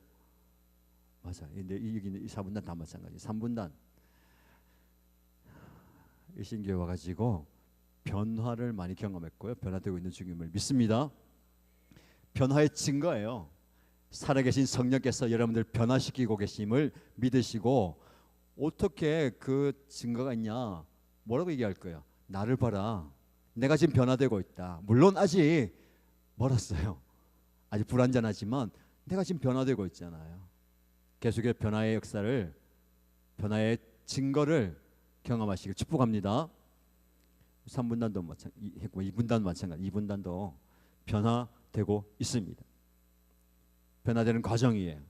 A: 맞아. 근데 이 4분단 다 마찬가지. 3분단 일신교회 와가지고 변화를 많이 경험했고요. 변화되고 있는 중임을 믿습니다. 변화의 증거예요. 살아계신 성령께서 여러분들 변화시키고 계심을 믿으시고 어떻게 그 증거가 있냐? 뭐라고 얘기할 거예요? 나를 봐라. 내가 지금 변화되고 있다. 물론 아직 멀었어요. 아직 불완전하지만 내가 지금 변화되고 있잖아요. 계속해서 변화의 역사를, 변화의 증거를 경험하시길 축복합니다. 3분단도 마찬가지고 2분단 마찬가지. 2분단도 변화되고 있습니다. 변화되는 과정이에요.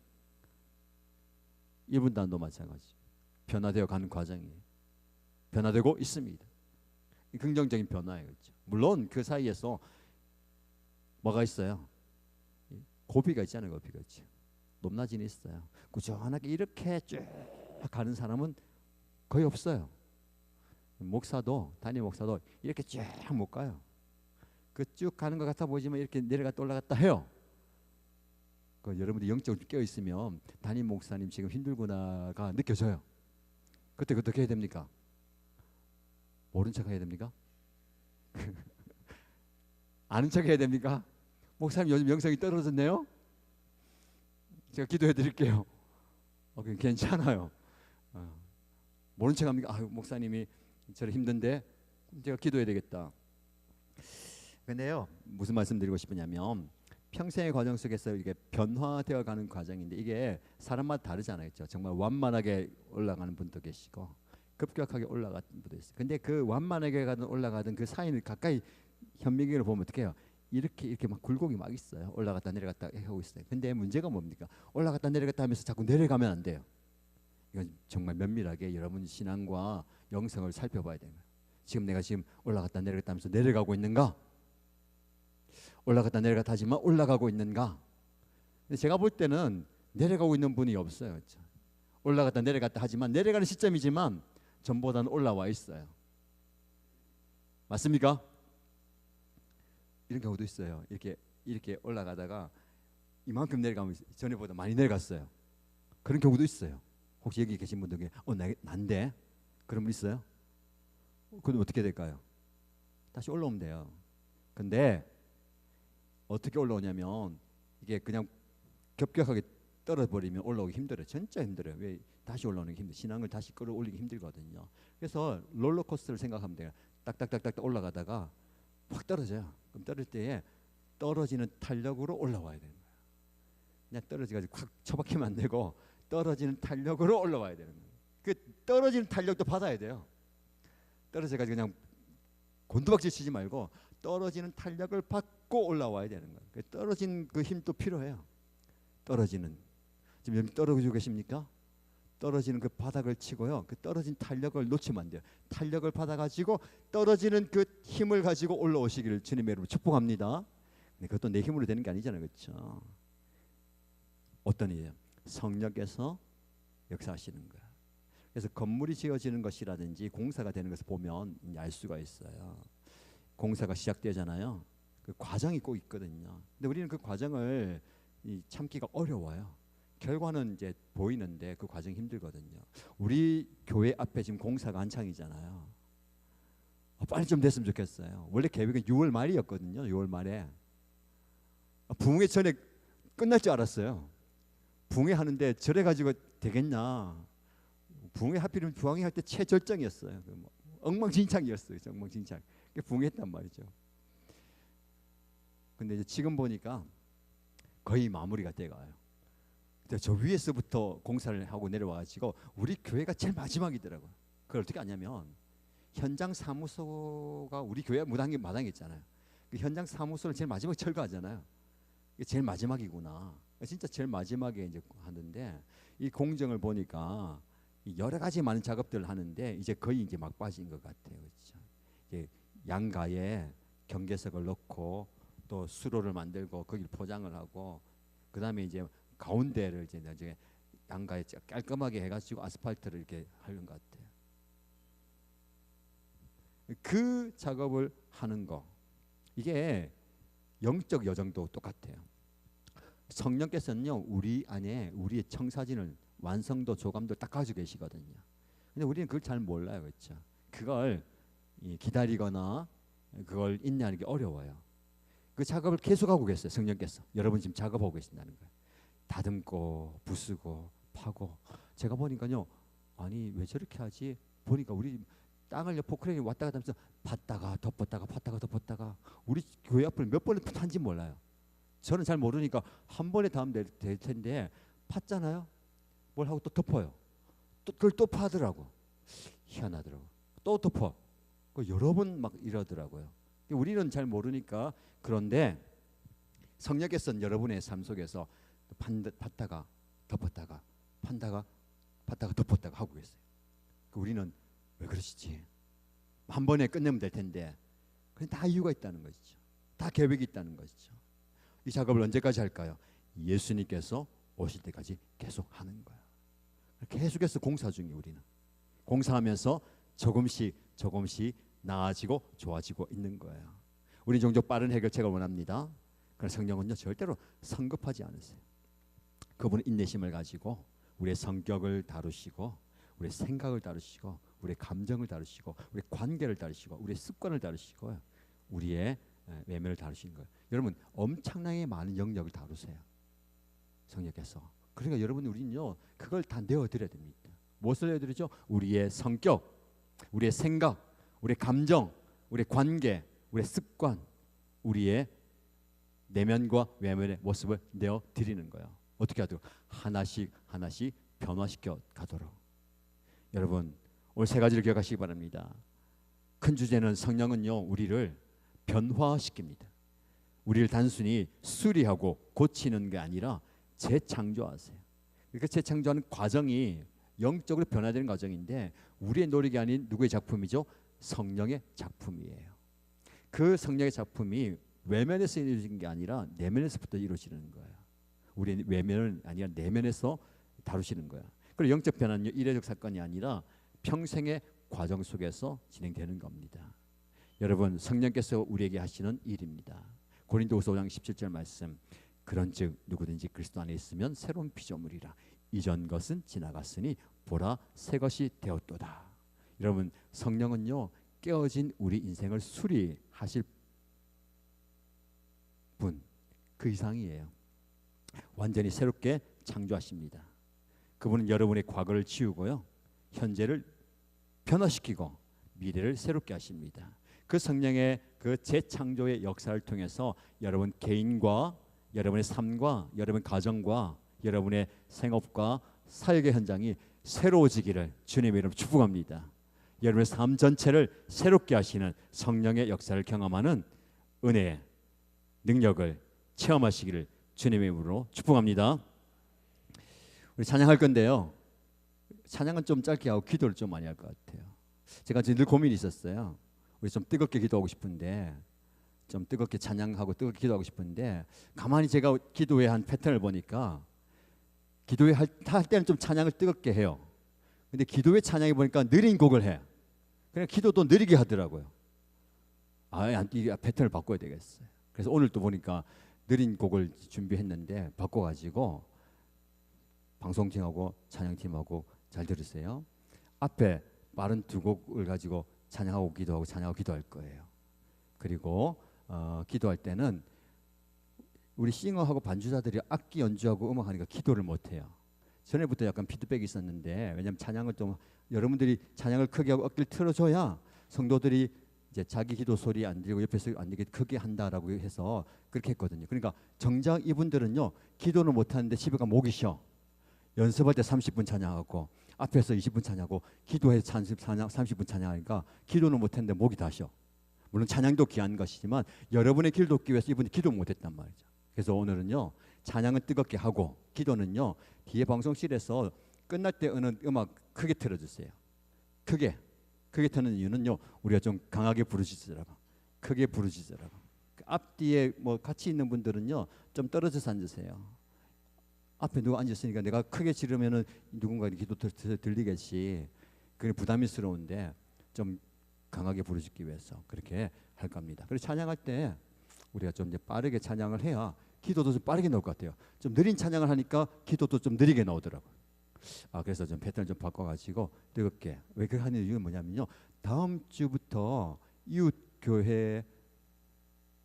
A: 1분단도 마찬가지. 변화되어 가는 과정이에요. 변화되고 있습니다. 긍정적인 변화예요. 그렇죠? 물론 그 사이에서 뭐가 있어요? 고비가 있잖아요. 고비가 있죠. 높낮이는 있어요. 꾸준하게 이렇게 쭉 가는 사람은 거의 없어요. 목사도 담임 목사도 이렇게 쭉 못 가요. 그 쭉 가는 것 같아 보이지만 이렇게 내려갔다 올라갔다 해요. 그 여러분들이 영적으로 깨어 있으면 담임 목사님 지금 힘들구나가 느껴져요. 그때 어떻게 해야 됩니까? 모른 척 해야 됩니까? 아는 척 해야 됩니까? 목사님 요즘 영성이 떨어졌네요. 제가 기도해 드릴게요. 괜찮아요. 모른 척 합니까? 목사님이 저를 힘든데 제가 기도해야 되겠다. 근데요, 무슨 말씀 드리고 싶으냐면 평생의 과정 속에서 이게 변화되어 가는 과정인데 이게 사람마다 다르잖아요. 그렇죠? 정말 완만하게 올라가는 분도 계시고 급격하게 올라가는 분도 있어요. 근데 그 완만하게 올라가던 그 사이를 가까이 현미경을 보면 어떻게 해요? 이렇게 막 굴곡이 막 있어요. 올라갔다 내려갔다 하고 있어요. 근데 문제가 뭡니까? 올라갔다 내려갔다 하면서 자꾸 내려가면 안 돼요. 이건 정말 면밀하게 여러분 신앙과 영성을 살펴봐야 돼요. 지금 내가 올라갔다 내려갔다 하면서 내려가고 있는가? 올라갔다 내려갔다 하지만 올라가고 있는가? 근데 제가 볼 때는 내려가고 있는 분이 없어요. 그렇죠? 올라갔다 내려갔다 하지만 내려가는 시점이지만 전보다는 올라와 있어요. 맞습니까? 이런 경우도 있어요. 이렇게 올라가다가 이만큼 내려가면 전에보다 많이 내려갔어요. 그런 경우도 있어요. 혹시 여기 계신 분들 중에 난데? 그런 분 있어요? 그럼 어떻게 될까요? 다시 올라오면 돼요. 근데 어떻게 올라오냐면 이게 그냥 급격하게 떨어버리면 올라오기 힘들어요. 진짜 힘들어요. 왜? 다시 올라오는 게 힘들어요. 신앙을 다시 끌어올리기 힘들거든요. 그래서 롤러코스터를 생각하면 돼요. 딱딱딱딱 올라가다가 확 떨어져요. 그럼 떨어질 때에 떨어지는 탄력으로 올라와야 되는 거예요. 그냥 떨어지가지고 확 처박히면 안 되고 떨어지는 탄력으로 올라와야 되는 거예요. 그 떨어지는 탄력도 받아야 돼요. 떨어져가지고 그냥 곤두박질 치지 말고 떨어지는 탄력을 받고 올라와야 되는 거예요. 그 떨어진 그 힘도 필요해요. 떨어지는 지금 여기 떨어지고 계십니까? 떨어지는 그 바닥을 치고요. 그 떨어진 탄력을 놓치면 안 돼요. 탄력을 받아가지고 떨어지는 그 힘을 가지고 올라오시기를 주님의 이름으로 축복합니다. 근데 그것도 내 힘으로 되는 게 아니잖아요, 그렇죠? 어떤 일이에요? 성령께서 역사하시는 거야. 그래서 건물이 지어지는 것이라든지 공사가 되는 것을 보면 알 수가 있어요. 공사가 시작되잖아요. 그 과정이 꼭 있거든요. 근데 우리는 그 과정을 참기가 어려워요. 결과는 이제 보이는데 그 과정이 힘들거든요. 우리 교회 앞에 지금 공사가 한창이잖아요. 빨리 좀 됐으면 좋겠어요. 원래 계획은 6월 말이었거든요. 6월 말에 부흥회 전에 끝날 줄 알았어요. 부흥회 하는데 저래 가지고 되겠냐? 부흥회 하필이면 부흥회 할 때 최절정이었어요. 엉망진창이었어요. 엉망진창. 부흥했단 말이죠. 근데 이제 지금 보니까 거의 마무리가 돼가요. 저 위에서부터 공사를 하고 내려와가지고 우리 교회가 제일 마지막이더라고요. 그걸 어떻게 아냐면 현장 사무소가 우리 교회 마당에 있잖아요. 그 현장 사무소를 제일 마지막에 철거하잖아요. 이게 제일 마지막이구나. 진짜 제일 마지막에 이제 하는데 이 공정을 보니까 여러 가지 많은 작업들을 하는데 이제 거의 이제 막 빠진 것 같아요. 그렇죠? 이제 양가에 경계석을 넣고 또 수로를 만들고 거기를 포장을 하고 그 다음에 이제 가운데를 이제 양가에 깔끔하게 해가지고 아스팔트를 이렇게 하는 것 같아요. 그 작업을 하는 거 이게 영적 여정도 똑같아요. 성령께서는요 우리 안에 우리의 청사진을 완성도 조감도 딱 가지고 계시거든요. 근데 우리는 그걸 잘 몰라요, 그렇죠? 그걸 기다리거나 그걸 인내하는 게 어려워요. 그 작업을 계속하고 계세요. 성령께서 여러분 지금 작업하고 계신다는 거예요. 다듬고 부수고 파고 제가 보니까요 아니 왜 저렇게 하지 보니까 우리 땅을 포크레인이 왔다 갔다 하면서 팠다가 덮었다가 팠다가 덮었다가 우리 교회 앞을 몇 번을 판지 몰라요. 저는 잘 모르니까 한 번에 다 하면 될 텐데 팠잖아요. 뭘 하고 또 덮어요. 또 그걸 또 파더라고. 희한하더라고. 또 덮어. 여러 번 막 이러더라고요. 우리는 잘 모르니까. 그런데 성령께서는 여러분의 삶 속에서 팠다가 덮었다가 판다가 팠다가 덮었다가 하고 계세요. 우리는 왜 그러시지? 한 번에 끝내면 될 텐데 그냥 다 이유가 있다는 것이죠. 다 계획이 있다는 것이죠. 이 작업을 언제까지 할까요? 예수님께서 오실 때까지 계속 하는 거야. 계속해서 공사 중이 우리는. 공사하면서 조금씩 나아지고 좋아지고 있는 거예요. 우리는 종종 빠른 해결책을 원합니다. 그러나 성령은요 절대로 성급하지 않으세요. 그분은 인내심을 가지고 우리의 성격을 다루시고 우리의 생각을 다루시고 우리의 감정을 다루시고 우리의 관계를 다루시고 우리의 습관을 다루시고 우리의 외면을 다루시는 거예요. 여러분 엄청나게 많은 영역을 다루세요. 성령께서. 그러니까 여러분 우리는요 그걸 다 내어드려야 됩니다. 무엇을 내어드리죠? 우리의 성격, 우리의 생각, 우리의 감정, 우리의 관계, 우리의 습관, 우리의 내면과 외면의 모습을 내어드리는 거예요. 어떻게 하도록? 하나씩 변화시켜 가도록. 여러분 오늘 세 가지를 기억하시기 바랍니다. 큰 주제는 성령은요 우리를 변화시킵니다. 우리를 단순히 수리하고 고치는 게 아니라 재창조하세요. 그러니까 재창조하는 과정이 영적으로 변화되는 과정인데 우리의 노력이 아닌 누구의 작품이죠? 성령의 작품이에요. 그 성령의 작품이 외면에서 이루어진 게 아니라 내면에서부터 이루어지는 거예요. 우리의 외면은 아니라 내면에서 다루시는 거야. 그리고 영적 변화는 이례적 사건이 아니라 평생의 과정 속에서 진행되는 겁니다. 여러분 성령께서 우리에게 하시는 일입니다. 고린도후서 5장 17절 말씀. 그런즉 누구든지 그리스도 안에 있으면 새로운 피조물이라. 이전 것은 지나갔으니 보라 새 것이 되었도다. 여러분 성령은요 깨어진 우리 인생을 수리하실 분, 그 이상이에요. 완전히 새롭게 창조하십니다. 그분은 여러분의 과거를 지우고요 현재를 변화시키고 미래를 새롭게 하십니다. 그 성령의 그 재창조의 역사를 통해서 여러분 개인과 여러분의 삶과 여러분 가정과 여러분의 생업과 사역의 현장이 새로워지기를 주님의 이름으로 축복합니다. 여러분의 삶 전체를 새롭게 하시는 성령의 역사를 경험하는 은혜의 능력을 체험하시기를 주님의 이름으로 축복합니다. 우리 찬양할 건데요. 찬양은 좀 짧게 하고 기도를 좀 많이 할 것 같아요. 제가 늘 고민이 있었어요. 우리 좀 뜨겁게 기도하고 싶은데 좀 뜨겁게 찬양하고 뜨겁게 기도하고 싶은데 가만히 제가 기도회 한 패턴을 보니까 기도회 할 때는 좀 찬양을 뜨겁게 해요. 근데 기도회 찬양해 보니까 느린 곡을 해. 그냥 기도도 느리게 하더라고요. 이 패턴을 바꿔야 되겠어요. 그래서 오늘 또 보니까 느린 곡을 준비했는데 바꿔가지고 방송팀하고 찬양팀하고 잘 들으세요. 앞에 빠른 두 곡을 가지고 찬양하고 기도할 거예요. 그리고 기도할 때는 우리 싱어하고 반주자들이 악기 연주하고 음악하니까 기도를 못해요. 전에부터 약간 피드백이 있었는데 왜냐하면 찬양을 좀 여러분들이 찬양을 크게 하고 악기를 틀어줘야 성도들이 이제 자기 기도 소리 안 들리고 옆에서 안 되게 크게 한다라고 해서 그렇게 했거든요. 그러니까 정작 이분들은요 기도는 못하는데 집에 가면 목이 쉬어. 연습할 때 30분 찬양하고 앞에서 20분 찬양하고 기도해서 30분 찬양하니까 기도는 못했는데 목이 다 쉬어. 물론 찬양도 귀한 것이지만 여러분의 길을 돕기 위해서 이분이 기도 못했단 말이죠. 그래서 오늘은요 찬양은 뜨겁게 하고 기도는요 뒤에 방송실에서 끝날 때 오는 음악 크게 틀어주세요. 크게 트는 이유는요 우리가 좀 강하게 부르시더라고. 크게 부르시더라고. 앞뒤에 뭐 같이 있는 분들은요 좀 떨어져서 앉으세요. 앞에 누가 앉았으니까 내가 크게 지르면은 누군가 기도 들리겠지. 그게 부담스러운데 좀 강하게 부르시기 위해서 그렇게 할 겁니다. 그래서 찬양할 때 우리가 좀 이제 빠르게 찬양을 해야 기도도 좀 빠르게 나올 것 같아요. 좀 느린 찬양을 하니까 기도도 좀 느리게 나오더라고요. 그래서 좀 패턴을 좀 바꿔가지고 뜨겁게. 왜 그렇게 하는 이유는 뭐냐면요. 다음 주부터 이웃 교회와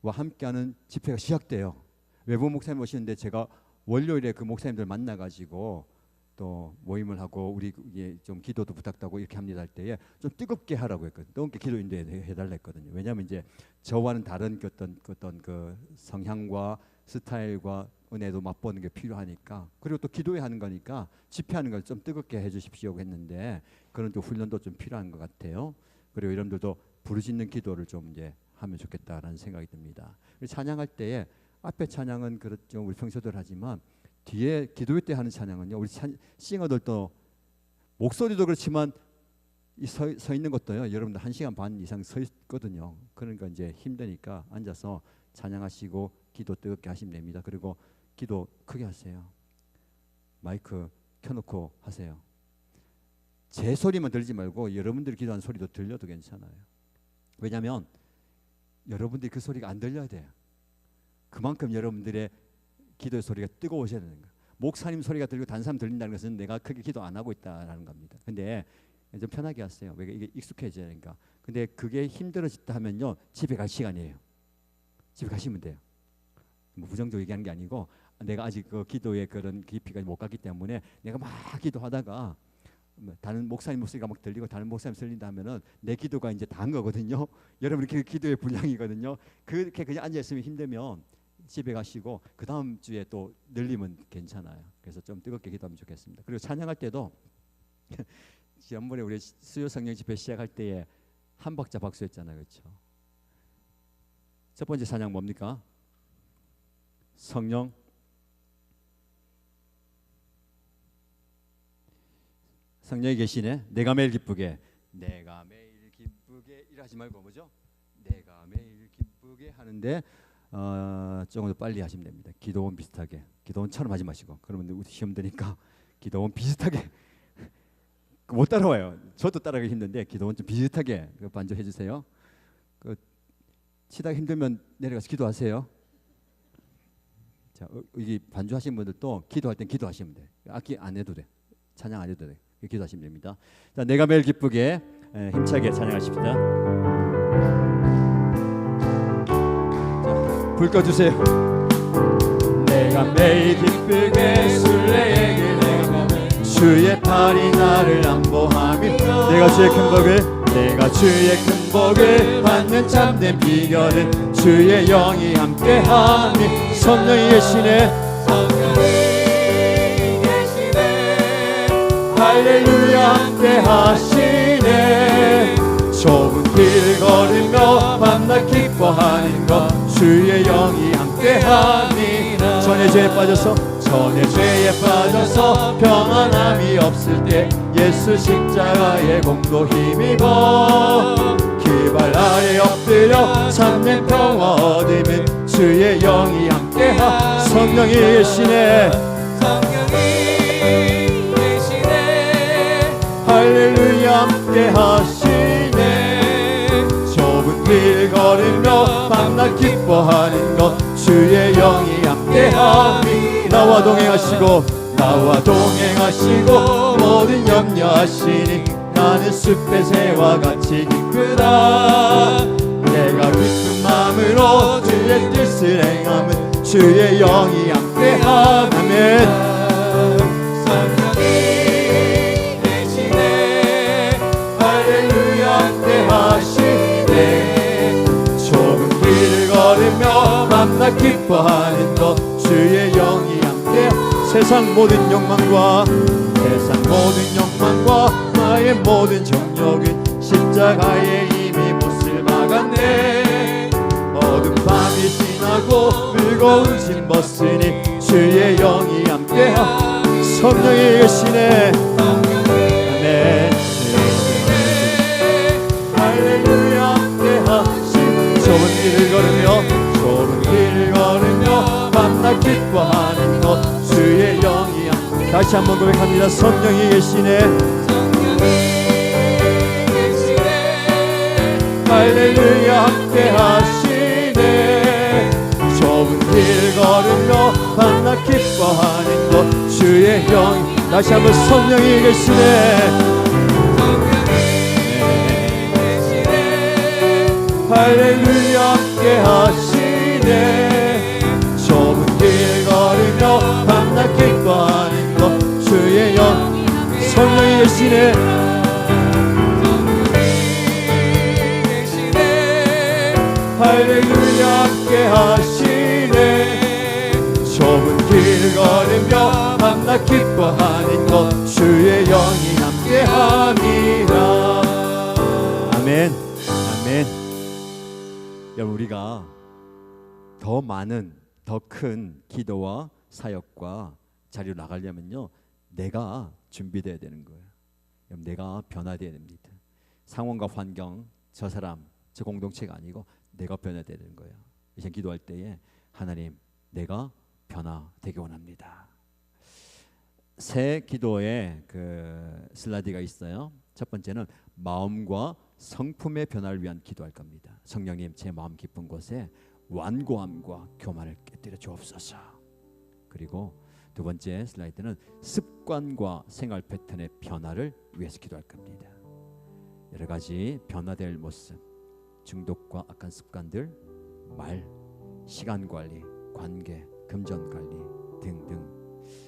A: 함께하는 집회가 시작돼요. 외부 목사님 오시는데 제가 월요일에 그 목사님들 만나가지고 또 모임을 하고 우리 좀 기도도 부탁하고 이렇게 합니다 할 때에 좀 뜨겁게 하라고 했거든요. 뜨겁게 기도 인도해달라 했거든요. 왜냐하면 이제 저와는 다른 어떤 그 성향과 스타일과 은혜도 맛보는 게 필요하니까 그리고 또 기도회 하는 거니까 집회하는 걸 좀 뜨겁게 해주십시오 했는데 그런 좀 훈련도 좀 필요한 것 같아요. 그리고 여러분들도 부르짖는 기도를 좀 이제 하면 좋겠다라는 생각이 듭니다. 찬양할 때에 앞에 찬양은 그렇죠. 우리 평소대로 하지만 뒤에 기도회 때 하는 찬양은요. 우리 싱어들도 목소리도 그렇지만 서 있는 것도요. 여러분들 1시간 반 이상 서 있거든요. 그러니까 이제 힘드니까 앉아서 찬양하시고 기도 뜨겁게 하시면 됩니다. 그리고 기도 크게 하세요. 마이크 켜놓고 하세요. 제 소리만 들리지 말고 여러분들이 기도하는 소리도 들려도 괜찮아요. 왜냐하면 여러분들이 그 소리가 안 들려야 돼요. 그만큼 여러분들의 기도의 소리가 뜨거우셔야 되는 거예요. 목사님 소리가 들리고 다른 사람 들린다는 것은 내가 크게 기도 안 하고 있다라는 겁니다. 근데 좀 편하게 하세요. 왜 이게 익숙해져야 되니까. 근데 그게 힘들어졌다 하면요, 집에 갈 시간이에요. 집에 가시면 돼요. 뭐 부정적으로 얘기하는 게 아니고 내가 아직 그 기도의 그런 깊이까지 못 갔기 때문에 내가 막 기도하다가 다른 목사님 목소리가 막 들리고 다른 목사님 들린다 하면은 내 기도가 이제 다 한 거거든요. 여러분 그 기도의 분량이거든요. 그렇게 그냥 앉아 있으면 힘들면 집에 가시고 그 다음 주에 또 늘리면 괜찮아요. 그래서 좀 뜨겁게 기도하면 좋겠습니다. 그리고 찬양할 때도 지난번에 우리 수요 성령 집회 시작할 때에 한 박자 박수했잖아요, 그렇죠? 첫 번째 찬양 뭡니까? 성령 성령이 계시네. 내가 매일 기쁘게 일하지 말고 뭐죠? 내가 매일 기쁘게 하는데 조금 더 빨리 하시면 됩니다. 기도원 비슷하게. 기도원처럼 하지 마시고. 그러면 시험 드니까 기도원 비슷하게 못 따라와요. 저도 따라가기 힘든데 기도원 좀 비슷하게 반주해 주세요. 치다가 힘들면 내려가서 기도하세요. 자, 여기 반주하신 분들도 기도할 땐 기도하시면 돼. 악기 안 해도 돼. 찬양 안 해도 돼. 기도하시면 됩니다. 자, 내가 매일 기쁘게 힘차게 찬양하십시다. 자, 불 꺼주세요. 내가 매일 기쁘게 순례에게 내가 주의 팔이 나를 안보하며 내가 주의 큰 복을 받는 참된 비결은 주의 영이 함께하니 성령이 계시네. 할렐루야 함께 하시네. 좁은 길 걸으며 만나 기뻐하는 것 주의 영이 함께 하니 전의 죄에 빠져서 평안함이 없을 때 예수 십자가의 공도 힘입어 기발 아래 엎드려 참된 평화 얻으면 주의 영이 함께 성령이 계시네. 할렐루야 함께 하시네. 좁은 길 걸으며 만나 기뻐하는 것 주의 영이 함께 하니 나와 동행하시고 모든 염려하시니 나는 숲의 새와 같이 기쁘다. 내가 기쁜 마음으로 주의 뜻을 행하면 주의 영이 함께 하네. 하시네. 좁은 길을 걸으며 만나 기뻐하는 것 주의 영이 함께 세상 모든 욕망과 나의 모든 정욕은 십자가에 이미 못을 막았네. 어두운 밤이 지나고 무거운 짐 벗으니 주의 영이 함께 성령이 계시네. 아멘. 할렐루야 함께 하시네. 좁은 길을 걸으며 만나 기뻐하는 것 주의 영이 다시 한번 고백합니다. 성령이 계시네. 할렐루야 함께 하시네. 좁은 길 걸으며 만나 기뻐하는 것 주의 영이 다시 한번 성령이 계시네. 할렐루야 함께 하시네. 좁은 길 걸으며 만나 기뻐하는 것 주의 영 성령이 계시네. 할렐루야 함께 하시네. 좁은 길 걸으며 만나 기뻐하는 것 주의 영이 함께 함이라. 아멘. 아멘. 여러분 우리가 더 많은 더 큰 기도와 사역과 자리로 나가려면요 내가 준비돼야 되는 거예요. 여러분 내가 변화돼야 됩니다. 상황과 환경, 저 사람, 저 공동체가 아니고 내가 변화되야 되는 거예요. 이제 기도할 때에 하나님, 내가 변화되기 원합니다. 새 기도에 그 슬라이드가 있어요. 첫 번째는 마음과 성품의 변화를 위한 기도할 겁니다. 성령님, 제 마음 깊은 곳에 완고함과 교만을 깨뜨려 주옵소서. 그리고 두 번째 슬라이드는 습관과 생활 패턴의 변화를 위해서 기도할 겁니다. 여러 가지 변화될 모습, 중독과 악한 습관들, 말, 시간 관리, 관계, 금전 관리 등등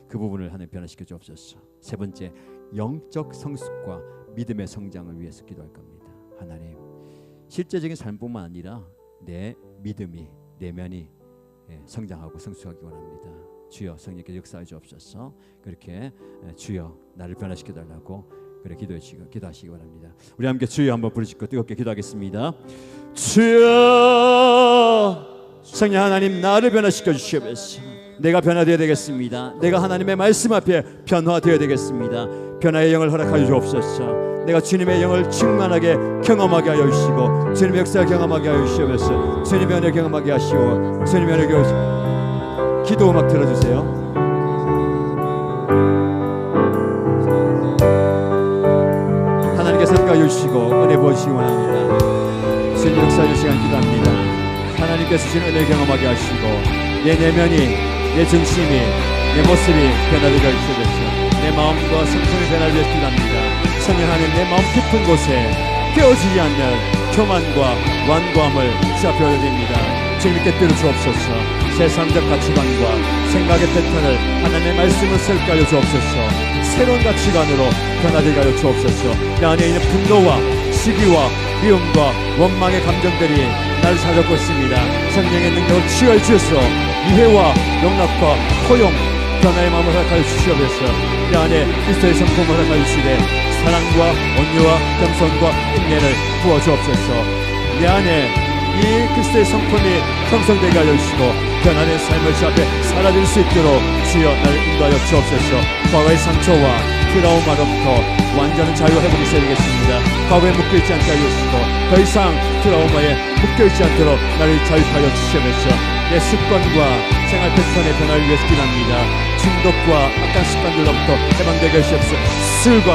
A: 그 부분을 하나님 변화시켜 주옵소서. 세 번째, 영적 성숙과 믿음의 성장을 위해서 기도할 겁니다. 하나님, 실제적인 삶뿐만 아니라 내 믿음이, 내면이 성장하고 성숙하기 원합니다. 주여, 성령께서 역사해 주옵소서. 그렇게 주여, 나를 변화시켜 달라고 그래 기도하시기 바랍니다. 우리 함께 주여 한번 부르시고 뜨겁게 기도하겠습니다. 주여, 성령 하나님, 나를 변화시켜 주시옵소서. 내가 변화되어야 되겠습니다. 내가 하나님의 말씀 앞에 변화되어야 되겠습니다. 변화의 영을 허락하여 주옵소서. 내가 주님의 영을 충만하게 경험하게 하여 주시고 주님의 역사를 경험하게 하여 주시옵소서. 주님의 은혜 경험하게 하시고 주님의 은혜 경험하시고. 기도 음악 들어주세요. 하나님께서 함께하여 주시고 은혜 부어주시기 원합니다. 주님 역사의 시간 기도합니다. 하나님께서 주신 은혜 경험하게 하시고 내 내면이, 내 중심이, 내 모습이 변화되게 하시옵소서. 내 마음과 성품의 변화를 위해서 기도합니다. 성령 하나님, 내 마음 깊은 곳에 깨어지지 않는 교만과 완고함을 주 앞에 올려드립니다. 주님께 깨뜨려 주옵소서. 세상적 가치관과 생각의 패턴을 하나님의 말씀을 새롭게 하여 주옵소서. 새로운 가치관으로 변화되게 하여 주옵소서. 내 안에 있는 분노와 시기와 미움과 원망의 감정들이 나를 찾아오고 있습니다. 성령의 능력을 치유해 주셔서 이해와 용납과 포용, 변화의 마음을 허락하여 주시옵소서. 내 안에 그리스도의 성품을 허락하여 주시되 사랑과 온유와 겸손과 인내를 부어주옵소서. 내 안에 이 그리스도의 성품이 형성되게 하여 주시고 변화된 삶을 주 앞에 살아질 수 있도록 주여 나를 인도하여 주옵소서. 과거의 상처와 트라우마로부터 완전한 자유 회복이 있어야 되겠습니다. 과거에 묶여있지 않게 하여 주시고 더 이상 트라우마에 묶여있지 않도록 나를 자유하여 주시옵소서. 내 습관과 생활 패턴의 변화를 위해서 기도합니다. 중독과 악한 습관들로부터 해방되게 하시옵소서. 술과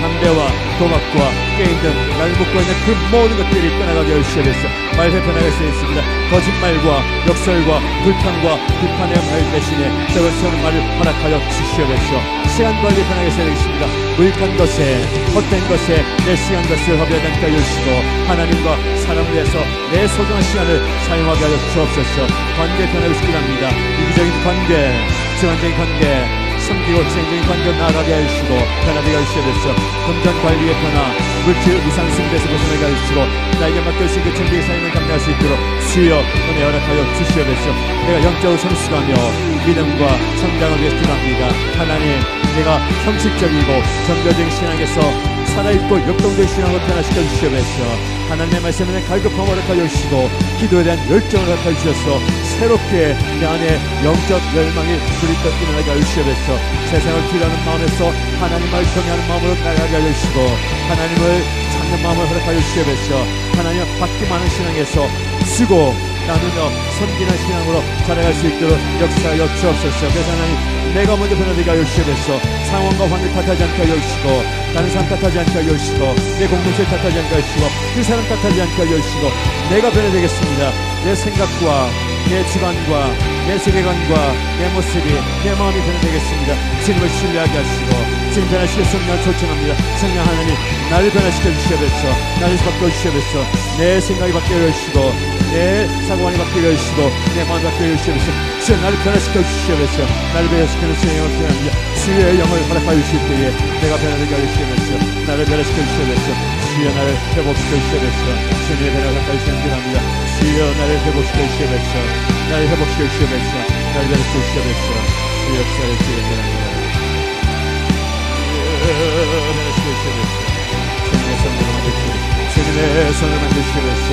A: 담배와 도박과 게임 등 나를 묶고 있는 그 모든 것들이 떠나가게 하시옵소서. 말 회편하게 쓰여 있습니다. 거짓말과 역설과 불평과 비판의 말 대신에 적은 서는 말을 허락하여 주시옵소서. 시간 관리 편하게 써야 되겠습니다. 무익한 것에, 헛된 것에 내 시간 것을 허비하지 않게 하여 주시고 하나님과 사람을 위해서 내 소중한 시간을 사용하게 하여 주옵소서. 관계 변화를 시키랍니다. 이기적인 관계, 주관적인 관계, 섬기고 진행적인 관계로 나아가게 하시고 변화되게 하시옵소서. 금전 관리의 변화, 물질 이상 승배에서 벗어나게 하시고 나에게 맡겨주신 그 천국의 삶을 감당할 수 있도록 주여 은혜 허락하여 주시옵소서. 내가 영적으로 성숙하며 믿음과 성장을 위해서 기도합니다. 하나님, 내가 형식적이고 정교적인 신앙에서 살아있고 역동적인 신앙으로 변화시켜 주시옵소서. 하나님의 말씀에 갈급함을 허락하여 주시고 기도에 대한 열정을 허락하여 주셔서 새롭게 내 안에 영적 열망이 불이 떠 일어나게 하여 주시옵소서. 세상을 필요하는 마음에서 하나님을 경외하는 마음으로 나아가게 하여 주시고 하나님을 찾는 마음을 허락하여 주시옵소서. 하나님을 받기만 하는 신앙에서 쓰고 나누며 섬기는 신앙으로 자라갈 수 있도록 역사하여 주옵소서. 그래서 하나님, 내가 먼저 변화되게 하여 주시옵소서. 상황과 관계 탓하지 않게 하여 주시고 다른 사람 탓하지 않게 하여 주시고 내 공동체 탓하지 않게 하여 주시고 그 사람 탓하지 않게 하여 주시고 내가 변화되겠습니다. 내 생각과 내 주관과 내 세계관과 내 모습이 내 마음이 변화되겠습니다. 주님을 신뢰하게 하시고 주님 변화시켜 성령을 초청합니다. 성령 하나님, 나를 변화시켜 주시옵소서. 나를 바꿔 주시옵소서. 내 생각이 바뀌어 주시고 내 사고관이 바뀌어 주시고 내 마음이 바뀌어 주시옵소서. 주여 나를 변화시켜 주시옵소서. 나를 변화시키는 주의 영을 기도합니다. 주의 영을 허락하여 주실 때에 내가 변화되게 하여 주시옵소서. 나를 변화시켜 주시옵소서. 주여 나를 회복시켜 주시옵소서. 주님의 변화를 허락하여 주시는 기도합니다. 주여 나를 회복시켜 주시옵소서. 나를 회복시켜 주시옵소서. 나를 변화시켜 주시옵소서. 주의 역사를 기도합니다. 변화시켜 주시옵소서. 주님의 손을 만드시옵소서. 주님의 손을 만드시옵소서.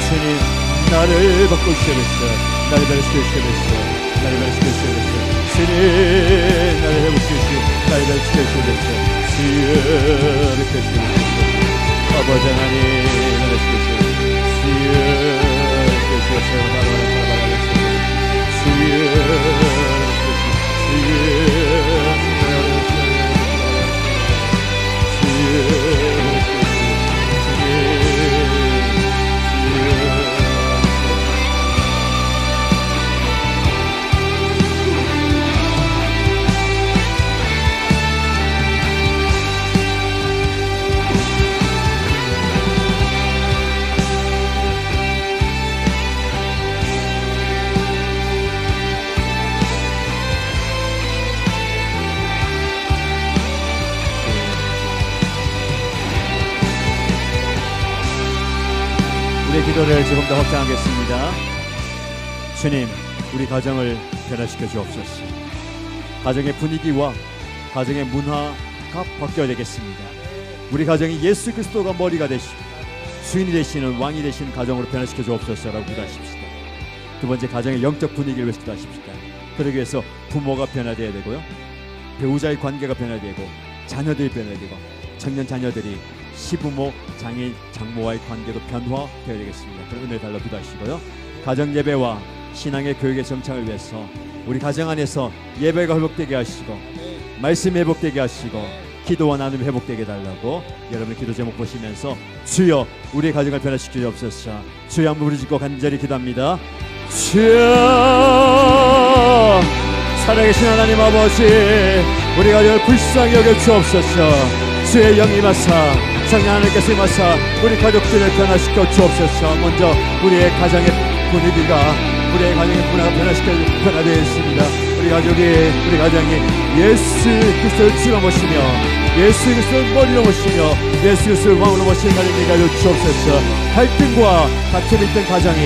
A: 주님 나를 바꾸시옵소서. 나를 변화시켜 주시옵소서. 나를 변화시켜 주시옵소서. 주님 나를 회복시켜 주시옵소서. 나를 변화시켜 주시옵소서. 주여 이렇게 주시옵소서. 아버지 하나님 기도를 조금 더 확장하겠습니다. 주님, 우리 가정을 변화시켜 주옵소서. 가정의 분위기와 가정의 문화가 바뀌어야 되겠습니다. 우리 가정이 예수 그리스도가 머리가 되시고 주인이 되시는 왕이 되시는 가정으로 변화시켜 주옵소서라고 기도하십시다. 두 번째, 가정의 영적 분위기를 위해서 기도하십시다. 그러기 위해서 부모가 변화되어야 되고요, 배우자의 관계가 변화되고 자녀들이 변화되고 청년 자녀들이 시부모, 장인, 장모와의 관계도 변화되어야 되겠습니다. 그런 은혜 달라 기도하시고요, 가정 예배와 신앙의 교육의 정착을 위해서 우리 가정 안에서 예배가 회복되게 하시고 말씀이 회복되게 하시고 기도와 나눔이 회복되게 달라고 여러분의 기도 제목 보시면서 주여 우리의 가정을 변화시켜 주옵소서. 주여 한번 부르짖고 간절히 기도합니다. 주여, 살아계신 하나님 아버지, 우리 가정을 불쌍히 여겨 주옵소서. 주의 영이 임하사 성령 하나님께서 임하사 우리 가족들을 변화시켜 주옵소서. 먼저 우리의 가정의 분위기가, 우리의 가정의 문화가 변화되어 있습니다. 우리 가정이 예수 그리스도를 주로 모시며 예수 그리스도를 머리로 모시며 예수 그리스도를 왕으로 모시는 가정이 되어 주옵소서. 갈등과 다툼이 있던 가정이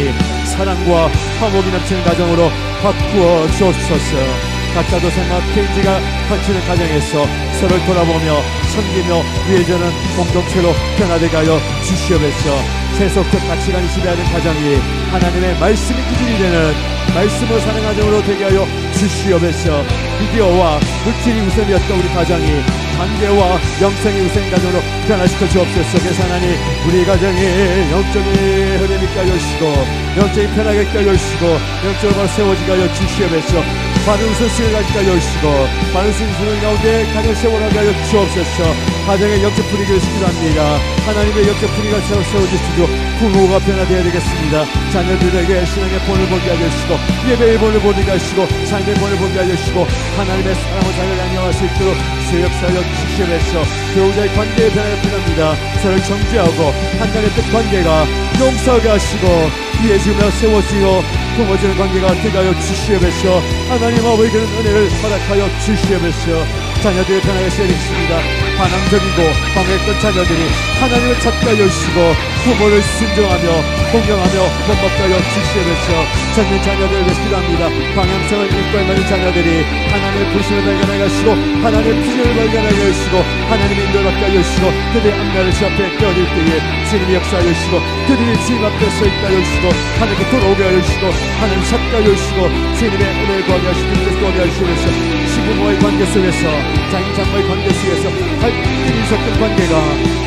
A: 사랑과 화목이 넘치는 가정으로 바꾸어 주옵소서. 각자도 생각 개인지가 걸치는 가정에서 서로를 돌아보며 섬기며 위해지는 공동체로 변화되게 하여 주시옵소서. 세속적 가치관이 지배하는 가정이 하나님의 말씀이 기준이 되는 말씀으로 사는 가정으로 되게 하여 주시옵소서. 미디어와 물질이 우선이었던 우리 가정이 관계와 영성이 우선인 가정으로 변화시켜 주옵소서. 그래서 하나님, 우리 가정에 영적인 흐름이 있게 하여 주시고 영적인 편하게 있게 하여 주시고 영적으로 세워지게 하여 주시옵소서. 바른 우선순위를 가지게 하여 주시고 바른 우선순위 가운데 가정 세워나게 하여 주옵소서. 가정의 영적 분위기를 기도합니다. 하나님의 영적 분위기가 세워주시고 부모가 변화되어야 되겠습니다. 자녀들에게 신앙의 본을 보게 하여 주시고 예배의 본을 보게 하시고 삶의 본을 보게 하여 주시고 하나님의 사랑과 자녀를 안녕할 수 있도록 주 역사하여 주시옵소서. 배우자의 관계의 변화가 필요합니다. 서로를 정죄하고 판단했던 관계가 용서하게 하시고 이해주며 세워지고 품어지는 관계가 되게 하여 주시옵소서. 하나님 아버지, 그런 은혜를 허락하여 주시옵소서. 자녀들의 변화가 있어야 되겠습니다. 반항적이고 방해했던 자녀들이 하나님을 찾게 하여 주시고 부모를 순종하며 공경하며 본받게 하여 주시옵소서. 젊은 자녀들을 위해서 기도합니다. 방향성을 잃고 있는 자녀들이 하나님의 부심을 발견하게 하시고 하나님의 비전을 발견하게 하시고 하나님의 인도를 받게 하여 주시고 그들의 앞날을 주 앞에 떼어질 때에 주님이 역사하여 주시고 그들이 주님 앞에 서 있게 하여 주시고 하나님께 돌아오게 하여 주시고 하나님 찾게 하여 주시고 주님의 은혜를 구하게 하시고 주님께서 구하게 하여 주시옵소서. 시부모의 관계 속에서 장인 장모의 관계 속에서 갈등이 있었던 관계가,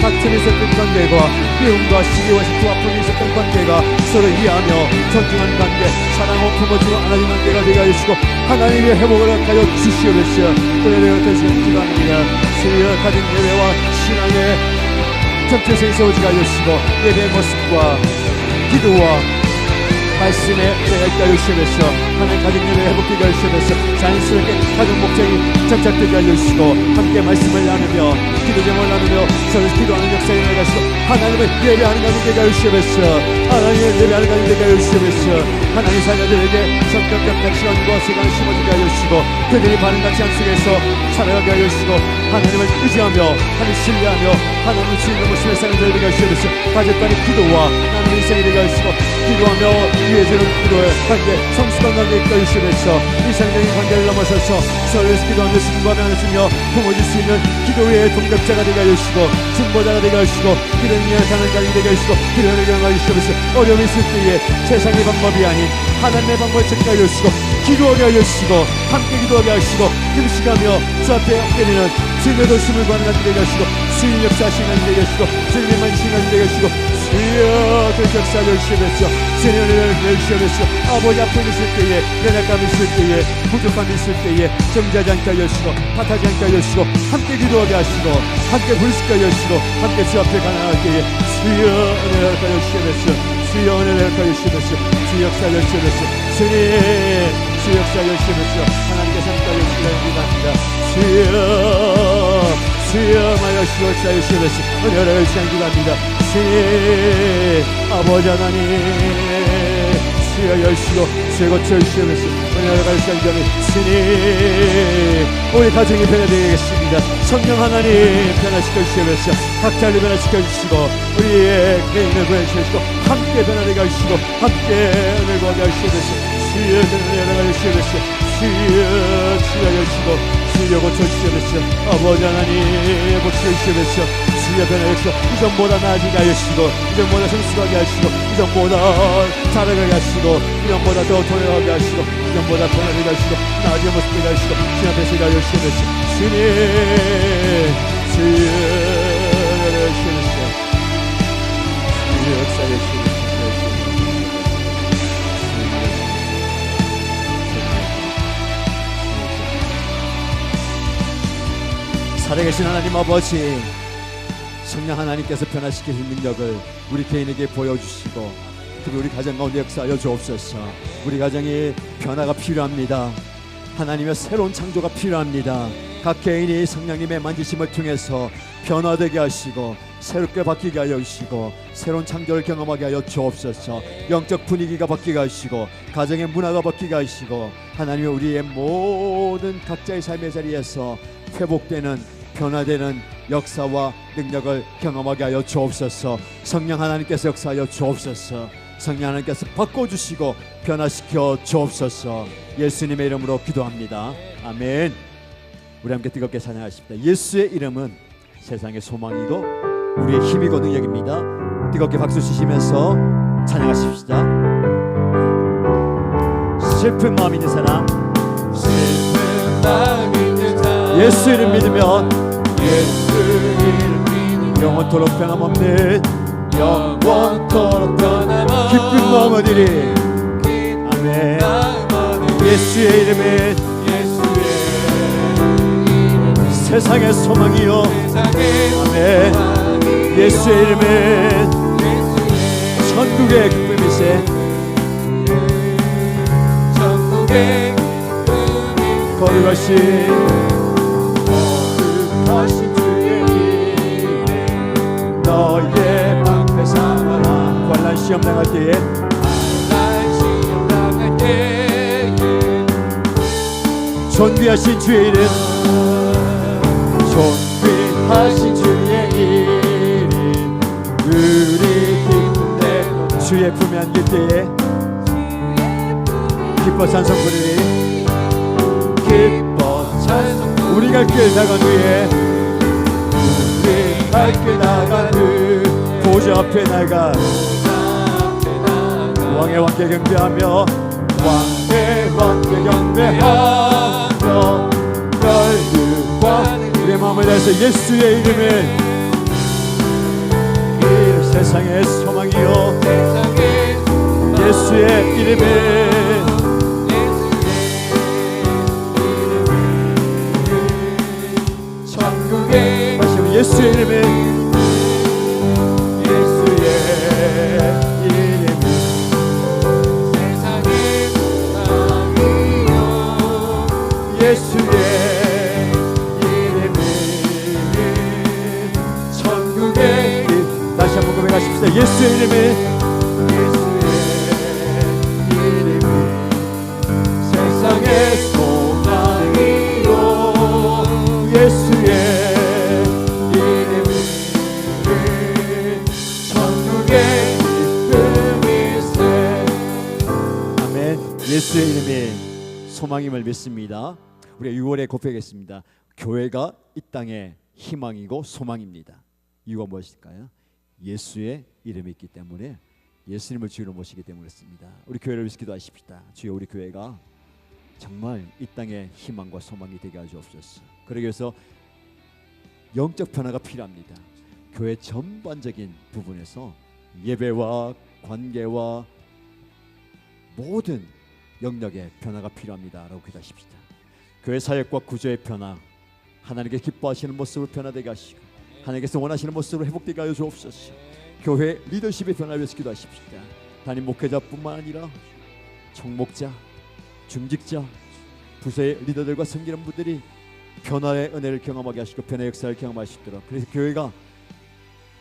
A: 다툼이 있었던 관계가, 미움과 시기와 질투와 아픔이 있었던 관계가 서로 이해하며 존중하는 관계, 사랑하고 품어주고 안아주는 관계가 되게 하여 주시고 하나님의 회복을 하여 주시옵소서. 은혜를 대신 기도합니다. 주여, 가진 예배와 신앙의 정체성이 세워지게 하여 주시고 예배의 모습과 기도와 말씀에 은혜가 있게 하여 주시옵소서. 하나님 가정 예배를 회복되게 하여 주시옵소서. 자연스럽게 가정 목적이 정착되게 하여 주시고 함께 말씀을 나누며 기도 제목을 나누며 서로 기도하는 역사에 은혜가 있어 하나님을 예배하는 가정 되게 하여 주시옵소서. 하나님을 예배하는 가정 되게 하여 주시옵소서. 하나님 자녀들에게 성격적 가치관과 세관을 심어주게 하여 주시고 그들이 바른 가치관 속에서 살아가게 하여 주시고 하나님을 의지하며 하나님 신뢰하며 하나님을 주인으로 모시며 사는 자들 되게 하여 주시옵소서. 가족간의 기도와 나눔의 인생이 되게 하여 주시고 기도하며 위해지는 기도의 관계, 성숙한 관계 있게 하여 주시옵소서. 이상적인 관계를 넘어서서 서로에서 기도하며 승부하며 하나주며 품어줄 수 있는 기도의 동력자가 되게 하여 주시고 중보자가 되게 하여 주시고 기도를 위해 사는 자들이 되게 하여 주시고 기도를 경험하여 주시옵소서. 어려움이 있을 때에 세상의 방법이 아닌 하나님의 방법을 찾게 하여 주시고 기도하게 하여 주시고 함께 기도하게 하시고 금식하며 주 앞에 엎드리는 주님의 도심을 관하는 되게 하시고 주님 역사하시는 되게 하시고 주님의 만신하는 되게 하시고 주여 그 역사 열심히 했어 주님 은혜를 열심히 했어 아버지 아픔이 있을 때에 연약감이 있을 때에 부족함이 있을 때에 정지하지 않게 하시고 파타지 않게 하시고 함께 기도하게 하시고 함께 불식하게 하시고 함께 주 앞에 가능할 때에 주여 은혜를 열심히 했어 주여 은혜를 열심히 했어 주 역사 열심히 했어 주님 주 역사 열심히 했어 하나님께서 함께 열심히 합니다 주여 마여시고 역사 열심히 했어 은혜를 열심히 합니다 주님 아버지 하나님 주여 열시고 주여 거쳐 주시옵소서 은혜를 열심히 합니다 주님 우리 가정이 변화되겠습니다 성령 하나님 변화시켜 주시옵소서 각자를 변화시켜 주시고 우리의 개인을 변화시켜 함께 변화되게 하시고 함께 은혜를 구하게 하시옵소서 주여 은혜를 주시옵소서 주여 열시고 주여 고쳐주시옵소서 아버지 하나님 고쳐주시옵소서 주여 변화하시고 이전보다 나아지게 하시고 이전보다 성숙하게 하시고 이전보다 자라게 하시고 이전보다 더 통역하게 하시고 이전보다 변화되게 하시고 나아지게 모습되게 하시고 주님 앞에 서가 열심히 주님 주여 열심히 주여 역사 열심히 살아계신 하나님 아버지 성령 하나님께서 변화시키는 능력을 우리 개인에게 보여주시고 특히 우리 가정 가운데 역사하여 주옵소서. 우리 가정이 변화가 필요합니다. 하나님의 새로운 창조가 필요합니다. 각 개인이 성령님의 만지심을 통해서 변화되게 하시고 새롭게 바뀌게 하여 주시고 새로운 창조를 경험하게 하여 주옵소서. 영적 분위기가 바뀌게 하시고 가정의 문화가 바뀌게 하시고 하나님의 우리의 모든 각자의 삶의 자리에서 회복되는 변화되는 역사와 능력을 경험하게 하여 주옵소서. 성령 하나님께서 역사하여 주옵소서. 성령 하나님께서 바꿔주시고 변화시켜 주옵소서. 예수님의 이름으로 기도합니다. 아멘. 우리 함께 뜨겁게 찬양하십니다. 예수의 이름은 세상의 소망이고 우리의 힘이고 능력입니다. 뜨겁게 박수 치시면서 찬양하십시다. 슬픈 마음 있는 사람,
B: 슬픈 마음 있는 사람,
A: 예수 이름 믿으면
B: 예수 이름 믿으면
A: 영원토록 변함없는
B: 영원토록 변함없는
A: 기쁜 마음 얻으리. 아멘. 예수의 이름은 세상의 소망이요. 아멘. 예수의 이름은 천국의 기쁨이세.
B: 천국의
A: 거룩하신 주의 이름 너의 방패 삼아라. 환난 시험 당할 때에 존귀하신 주의 이름, 존귀하신 주의 이름 우리 기쁜데 주의 품에 안길 때에 기뻐 찬송 부르리. 기뻐 찬송 우리 갈 길 나간 후에 우리 갈 길 나간 후 보좌 앞에 나가 왕의 왕께 경배하며 왕의 왕께 경배하며 열두과 우리의 마음을 다해서 예수의 이름에 이 세상의 소망이요 예수의 이름에
B: 천국의
A: 다시 예수의 이름에 예수의 이름은 천국의 길. 다시 한번 고백하십시다. 예수의 이름은 세상의 소망이요 예수의 이름은 천국의 기쁨일세. 아멘. 예수의 이름이 소망임을 믿습니다. 우리 6월에 고백했습니다. 교회가 이 땅의 희망이고 소망입니다. 이유가 무엇일까요? 예수의 이름이 있기 때문에 예수님을 주로 모시기 때문에 그렇습니다. 우리 교회를 위해서 기도하십시다. 주여 우리 교회가 정말 이 땅의 희망과 소망이 되게 하시옵소서. 그러기 위해서 영적 변화가 필요합니다. 교회 전반적인 부분에서 예배와 관계와 모든 영역의 변화가 필요합니다 라고 기도하십시다. 교회 사역과 구조의 변화, 하나님께 기뻐하시는 모습으로 변화되게 하시고 하나님께서 원하시는 모습으로 회복되게 하여 주옵소서. 교회 리더십의 변화를 위해서 기도하십시다. 담임 목회자뿐만 아니라 총목자, 중직자, 부서의 리더들과 섬기는 분들이 변화의 은혜를 경험하게 하시고 변화의 역사를 경험하시도록, 그래서 교회가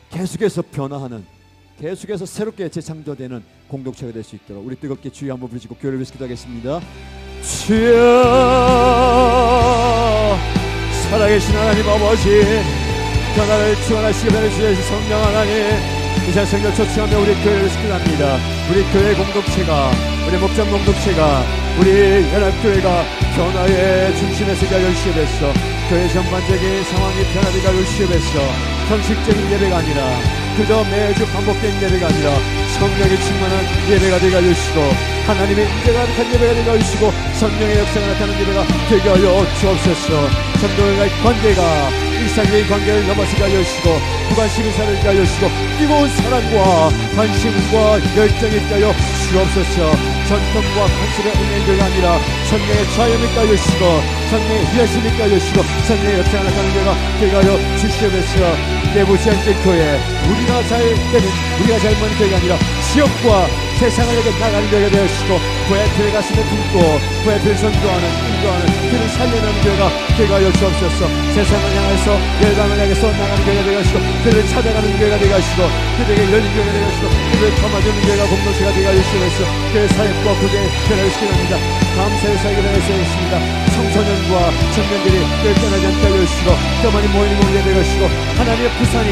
A: 계속해서 변화하는, 계속해서 새롭게 재창조되는 공동체가 될 수 있도록 우리 뜨겁게 주여 한번 부르시고 교회를 위해서 기도하겠습니다. 주여, 살아계신 하나님 아버지, 변화를 축원하시기 바라시는 성령 하나님, 이제 성령 초청하며 우리 교회를 기도합니다. 우리 교회 공동체가, 우리 목장 공동체가, 우리 연합교회가 변화의 중심에 서게 하여 주시옵소서. 교회 전반적인 상황이 변화되게 하여 주시옵소서. 형식적인 예배가 아니라, 그저 매주 반복된 예배가 아니라 성령이 충만한 예배가 되게 하여 주시고, 하나님의 인재가 나타난 예배가 되게 하여 주시고, 성령의 역사가 나타나는 예배가 되게 하여 주옵소서. 성도들과의 관계가 일상적인 관계를 넘어서게 하여 주시고, 무관심 인사를 있게 하여 주시고, 뜨거운 사랑과 관심과 열정이 있게 하여 주옵소서. 전통과 관습의 은행교가 아니라 성령의 자연을 있게 하여 주시고, 성령의 희하심을 있게 하여 주시고, 성령의 역사가 나타나는 예배가 되게 하여 주시옵소서. 내부지 않게 교회, 우리가 잘 되는, 우리가 잘 먹는 교회가 아니라 지역과 세상을 향해 나가는 교회가 되어주시고, 부활표의 가슴에 품고 부활표를 선도하는, 인도하는, 그를 살려내는 교회가 되게 하여 주옵소서. 세상을 향해서, 열방을 향해서 나가는 교회가 되게 하시고, 그를 찾아가는 교회가 되게 하시고, 그들에게 열린 교회가 되게 하시고, 그를 담아주는 교회가 공동체가 되게 하여 주시옵소서. 교회 사역과 구제의 변화를 시키랍니다. 감사의 사역을 하겠습니다. 청소년과 청년들이 교회 떠나지 않게 하여 주시고, 뼈만이 모이는 모임이 되게 하시고, 하나님의 부산이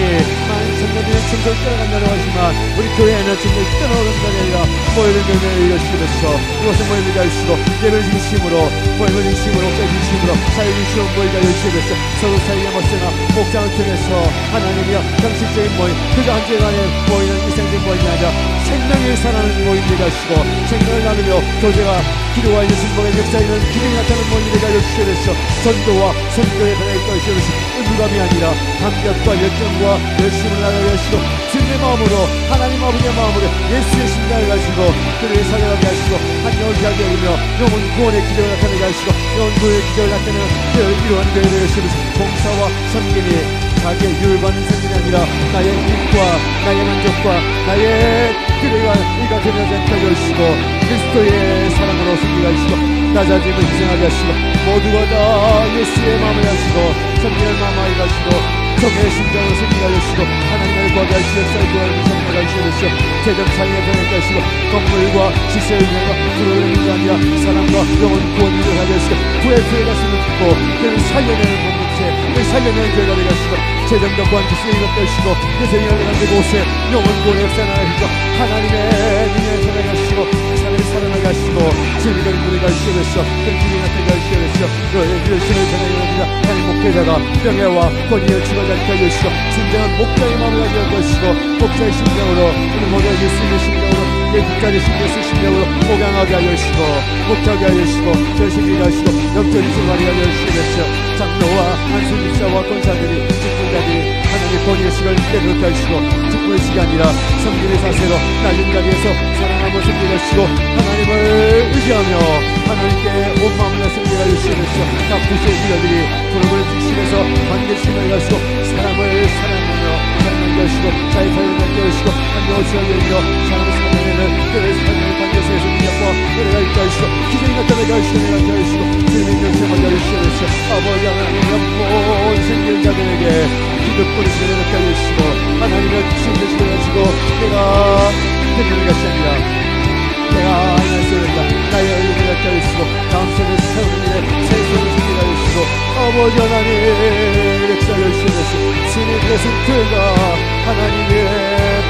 A: 많은 청년들이 청소를 떠나간다고 하지만 우리 교회에는 청년이 떠나오는 것이 아니라 모이는 교회를 이루시옵소서. 이것을 모임을 하시고, 예배를 중심으로, 모임을 중심으로, 목자 중심으로, 사역 중심으로 모이게 하여 주시옵소서. 서로 사이에 멋지나 목장을 통해서 하나님이여 형식적인 모임, 그저 한 주간에 모이는 일상적인 모임이 아니라 생명을 살아나는 모임 되게 하시고, 생명을 나누며 교제가 기도와 있는 신봉의 역사에 있는 기능이 나타나는 모임이 되게 하여 주시옵소서. 전도와 선교의 변화에 있게 하시옵소서. 의무감이 아니라 감격과 열정과 열심을 나가게 하시고, 주님의 마음으로, 하나님 아버지의 마음으로 예수의 심장을 가지고 그를 사랑하게 하시고, 한 영혼을 하게 하며 영혼 구원의 기적을 나타내게 하시고, 영혼 구원의 기적을 나타내는 교회를 이루어가는 교회를 되게 하시옵소서. 봉사와 섬김이 자기의 유일받는 생명이 아니라 나의 일과 나의 만족과 나의 그가 되면서 않게 하시고, 그리스도의 사랑으로 섬기게 하시고, 낮아짐을 희생하게 하시고, 모두가 다 예수의 마음을 하시고, 섬기는 마음을 하시고, 정의 심장으로 섬기게 하시고, 하나님을 구하게 하시고, 역사를 구하게 섬기게 하시고, 재정 사회에 변하게 하시고, 건물과 시세의 변화가 불어오는 게 아니라 사랑과 영혼 구원을 하게 하시고, 부의 가슴을 품고 그를 살려내는 공동체, 그를 살려내는 교회가 되게 하시고, 재정과 관계 쓰임을 하시고, 예수의 열려가는 곳에 영혼 구원의 역사를 하시고, 하나님의 능력을 살아나게 하시고, 사람을 살아나게 하시고, 진리가 인도되게 하시옵소서. 그들이 나타나게 하시옵소서. 너의 열심을 전하게 합니다. 하나님 목회자가 명예와 권위를 추구하지 않게 하여 주시고, 진정한 목자의 마음을 가지게 하시고, 목자의 심정으로, 우리 모두가 예수님의 심정으로, 예수까지 예수 심정으로 목양하게 하여 주시고, 목자하게 하여 주시고, 절실하게 하시고, 영적인 생활하게 하여 주시옵소서. 장로와 안수집사와 권사들이, 직분자들이 하나님의 권위의 시간을 내놓게 하시고, 직분의 시간이라 성질의 사세로 낮은 자리에서 사랑하며 섬기게 하시고, 하나님을 의지하며 하나님께 온 마음을 섬기게 하여 주시옵소서. 각 부서의 리더들이 그룹을 중심해서 관계심을 가시고, 사람을 사랑하며 사랑하게 하시고, 자의 사랑을 갖게 하시고, 한명을 수하게 하며 사람을 사랑하는 그를 사랑하는 관계에서 능력과 은혜가 있게 하시고, 기적이 나타나게 하시고, 은혜가 있게 하시고, 주님의 역사하게 하여 주시옵소서. 아버지 하나님의 모든 생기는 자들에게 기득권을 내려놓게 하여 주시고, 하나님의 주님을 가지고 내가 되는 것이 아니라 내가 하나님 소리다 나의 얼굴을 갖게 하여 주시고, 다음 세대 세우는 일에 새 손을 숨기게 하여 주시고, 아버지 하나님 역사하여 주시옵소서. 주님의 성교회가 하나님의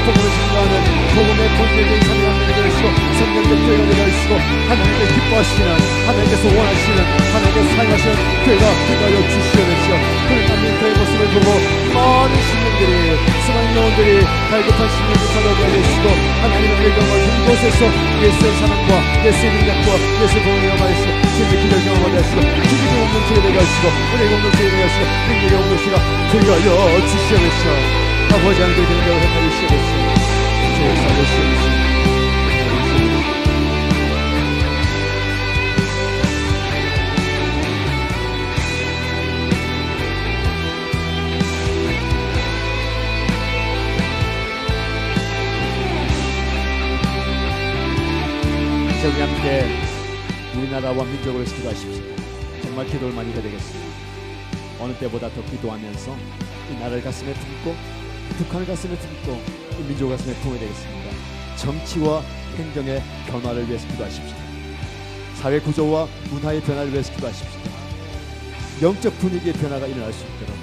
A: 복음을 증거하는 복음의 본질적인 삶을 만들게 하시고, 성령적 교회가 되게 하시고, 하나님께 기뻐하시는, 하나님께서 원하시는, 하나님께서 사용하시는 교회가 되게 하여 주시옵소서. 그를 만든 교회 모습을 보고 많은 신령들이
C: 수많은 영혼들이 갈급한 심령을 찾아오게 하시고 하나님의 의경과 이곳에서 예수의 사랑과 예수의 능력과 예수의 복음을 경험하시고 진짜 기도를 경험하게 하시고 기적의 공동체가 되게 하시고 우리의 공동체가 되게 하시고 능력의 공동체가 되게 하여 주시옵소서. 아버지 하나님의 능력을 행하여 주시옵소서. 주의 역사를 주시옵소서. 우리 함께 우리나라와 민족을 위해서 기도하십시오. 정말 기도를 많이 해야 되겠습니다. 어느 때보다 더 기도하면서 이 나라를 가슴에 품고 북한을 가슴에 품고 이 민족을 가슴에 품어야 되겠습니다. 정치와 행정의 변화를 위해서 기도하십시오. 사회 구조와 문화의 변화를 위해서 기도하십시오. 영적 분위기의 변화가 일어날 수 있도록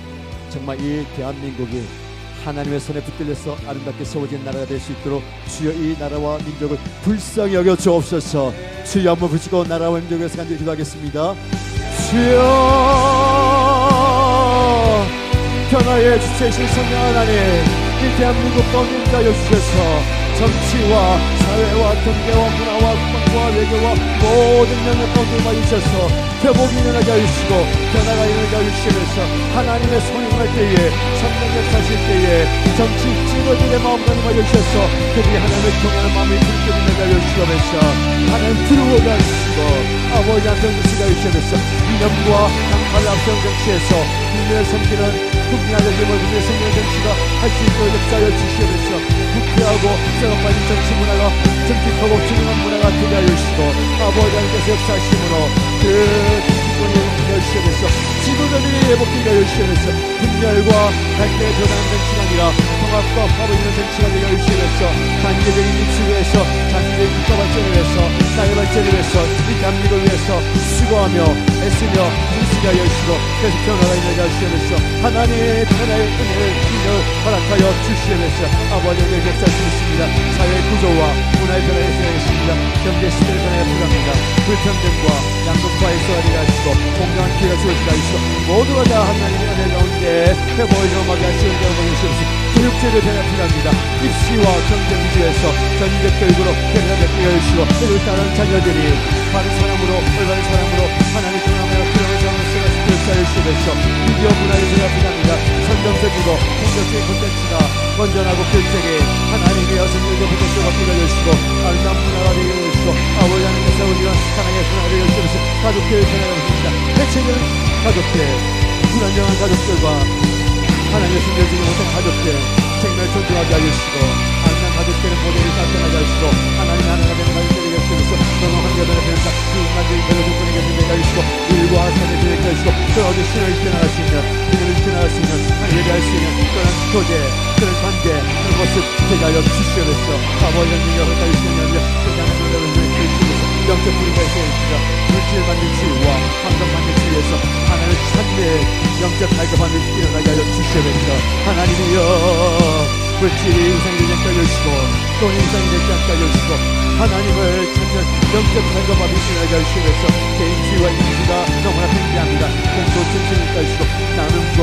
C: 정말 이 대한민국이 하나님의 손에 붙들려서 아름답게 세워진 나라가 될 수 있도록 주여 이 나라와 민족을 불쌍히 여겨 주옵소서. 주여 한번 부르시고 나라와 민족을 위해서 간절히 기도하겠습니다. 주여 변화의 주체이신 성령 하나님, 이 대한민국 가운데 임하여 주셔서 정치와 사회와 경제와 문화와 국방과 외교와 모든 영역 가운데 임하여 주셔서 회복이 일어나게 하시고 변화가 일어나게 하시면서 하나님의 손이 임할 때에 성령 역사하실 때에 정치 찌거들의 마음과 임하여 주셔서 그들이 하나님을 경외하는 마음이 불끈 일어나게 하시면서 하나님 들어오게 하시고 아버지 한평 주시게 하시면서 이념과 강파를 앞세운 정치에서 국민을 섬기는 국민의 힘을 국민의 섬기는 정치가 할 수 있도록 역사하여 주시면서 부패하고 썩어빠진 정치 문화가 정직하고 중요한 문화가 되게 하여 주시고 아버지 하나님께서 역사하심으로 그 정치권이 회복되게 하시면서 지도자들이 회복되게 하여 주시면서 분열과 갈등에 드러나는 정치가 아니라 통합과 화합을 이루는 정치가 되게 하여 주시면서 단계적인 입수를 위해서 장기적인 국가 발전을 위해서 나의 발전을 위해서 이 대한민국을 위해서 수고하며 애쓰며 힘쓰게 하여 주시고 계속 변화가 일어나게 하시면서 하나님의 변화의 은혜를 허락하여 주시면서 아버지의 역사를 주십니다. 사회 구조와 문화의 변화에 세우십니다. 경제 시대의 변화에 필요합니다. 불평등과 양극화의 소화를 하시고 공정한 기회가 주어지게 하시고 모두가 다 하나님의 은혜 가운데 회복을 경험하게 하시는 경험을 주시옵소서. 교육제도의 변화가 필요합니다. 입시와 경제 위주에서 전인적 교육으로 변화가 되게 해주시고 그를 따르는 자녀들이 바른 사람으로 올바른 사람으로 하나님의 경험하여 필요한 사람을 역사를 주시면서 미디어 문화의 변화가 필요합니다. 선정적이고 공격적인 콘텐츠가 건전하고 교육적인 하나님의 여성들과 콘텐츠가 바뀌게 해주시고 아름다운 문화가 되게 해주시고 아버지 하나님께서 우리가 사랑의 변화가 되게 해주시면서 가족교회의 변화가 됩니다. 해체되는 가족들, 불안정한 가족들과 하나님의 숨겨지지 못한 가족들 생명을 존중하게 하시고 아름다운 가족들의 모델을 따뜻하게 하시고 하나님의 하나가 되는 가족들에게 하시면서 너무 환경을 변화가 인간적인 별로 조건에게 되게 하시고 일과 삶에 되게 하시고 그 어디 신을 지켜나갈 수 있는 믿음을 지켜나갈 수 있는 예배할 수 있는 그런 교제 그런 관계 그런 모습 되게 하여 주시면서 아버지 능력을 가지시는 그냥 능력을 주시면서 영적 분위기가 있습니다. 물질 만든 치유와 환경 만든 치유에서 하나님의 참된 영적 갈급함이 일어나게 하여 주시면서 하나님이여 물질이 우상이 되지 않게 하시고 돈이 우상이 되지 않게 하시고 하나님을 찾는 영적 갈급함이 일어나게 하시면서 개인 치유와 인지가 너무나 필요합니다. 공동체 주님께 하시고 나눔과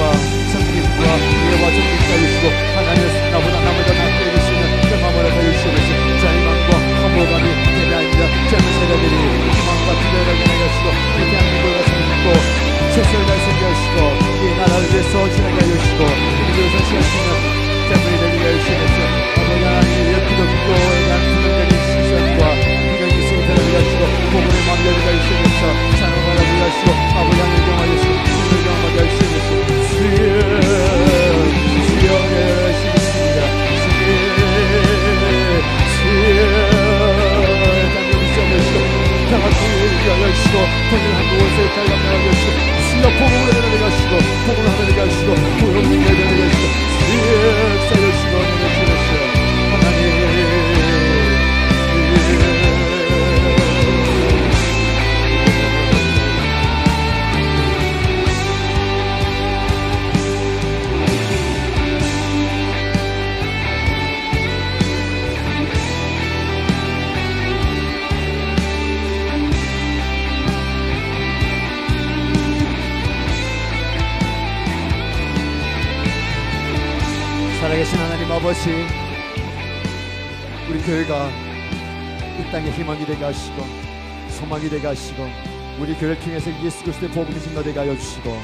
C: 성김과 이해와 정리께 하시고 하나님의 나보다 나보다 낫게 해주시는 그 마음을 하시면서 자유만과 허무감이 대단합니다. 젊은 세대들이 희망과 기대를 하시고 이 대한민국을 가슴고 최선을 다해 하시고 이 나라를 위해서 지나게 하시고 우리를 설치하시는 젊은이 되게 하시면서 아버지 하나님의 기독교에 대한 부정적인 시선과 부정적인 시선을 하시고 복음의 마음을 하시면서 사랑을 하시고 아버지 하나님을 경험하시고 주님을 경험하게 하시면서 주여 하시겠습니다. 평화 통일을 위하여 하시고 통일한 곳에 달려나가게 하시고 수여 복음을 내려내게 하시고 복음을 하나님께 하시고 복음을 내려내게 하시고 살아계신 하나님 아버지, 우리 교회가 이 땅의 희망이 되게 하시고 소망이 되게 하시고 우리 교회를 통해서 예수 그리스도의 복음이 증거되게 하여 주시고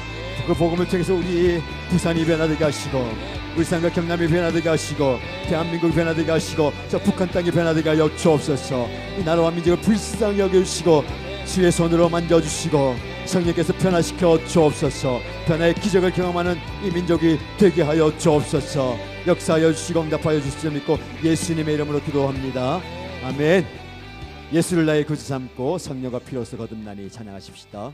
C: 그 복음을 통해서 우리 부산이 변화되게 하시고 울산과 경남이 변화되게 하시고 대한민국이 변화되게 하시고 저 북한 땅이 변화되게 하여 주옵소서. 이 나라와 민족을 불쌍히 여겨주시고 주의 손으로 만져주시고 성령께서 변화시켜 주옵소서. 변화의 기적을 경험하는 이 민족이 되게 하여 주옵소서. 역사하여 주시고 응답하여 주실 줄 믿고 예수님의 이름으로 기도합니다. 아멘. 예수를 나의 구주 삼고 성령과 피로써 거듭나니 찬양하십시다.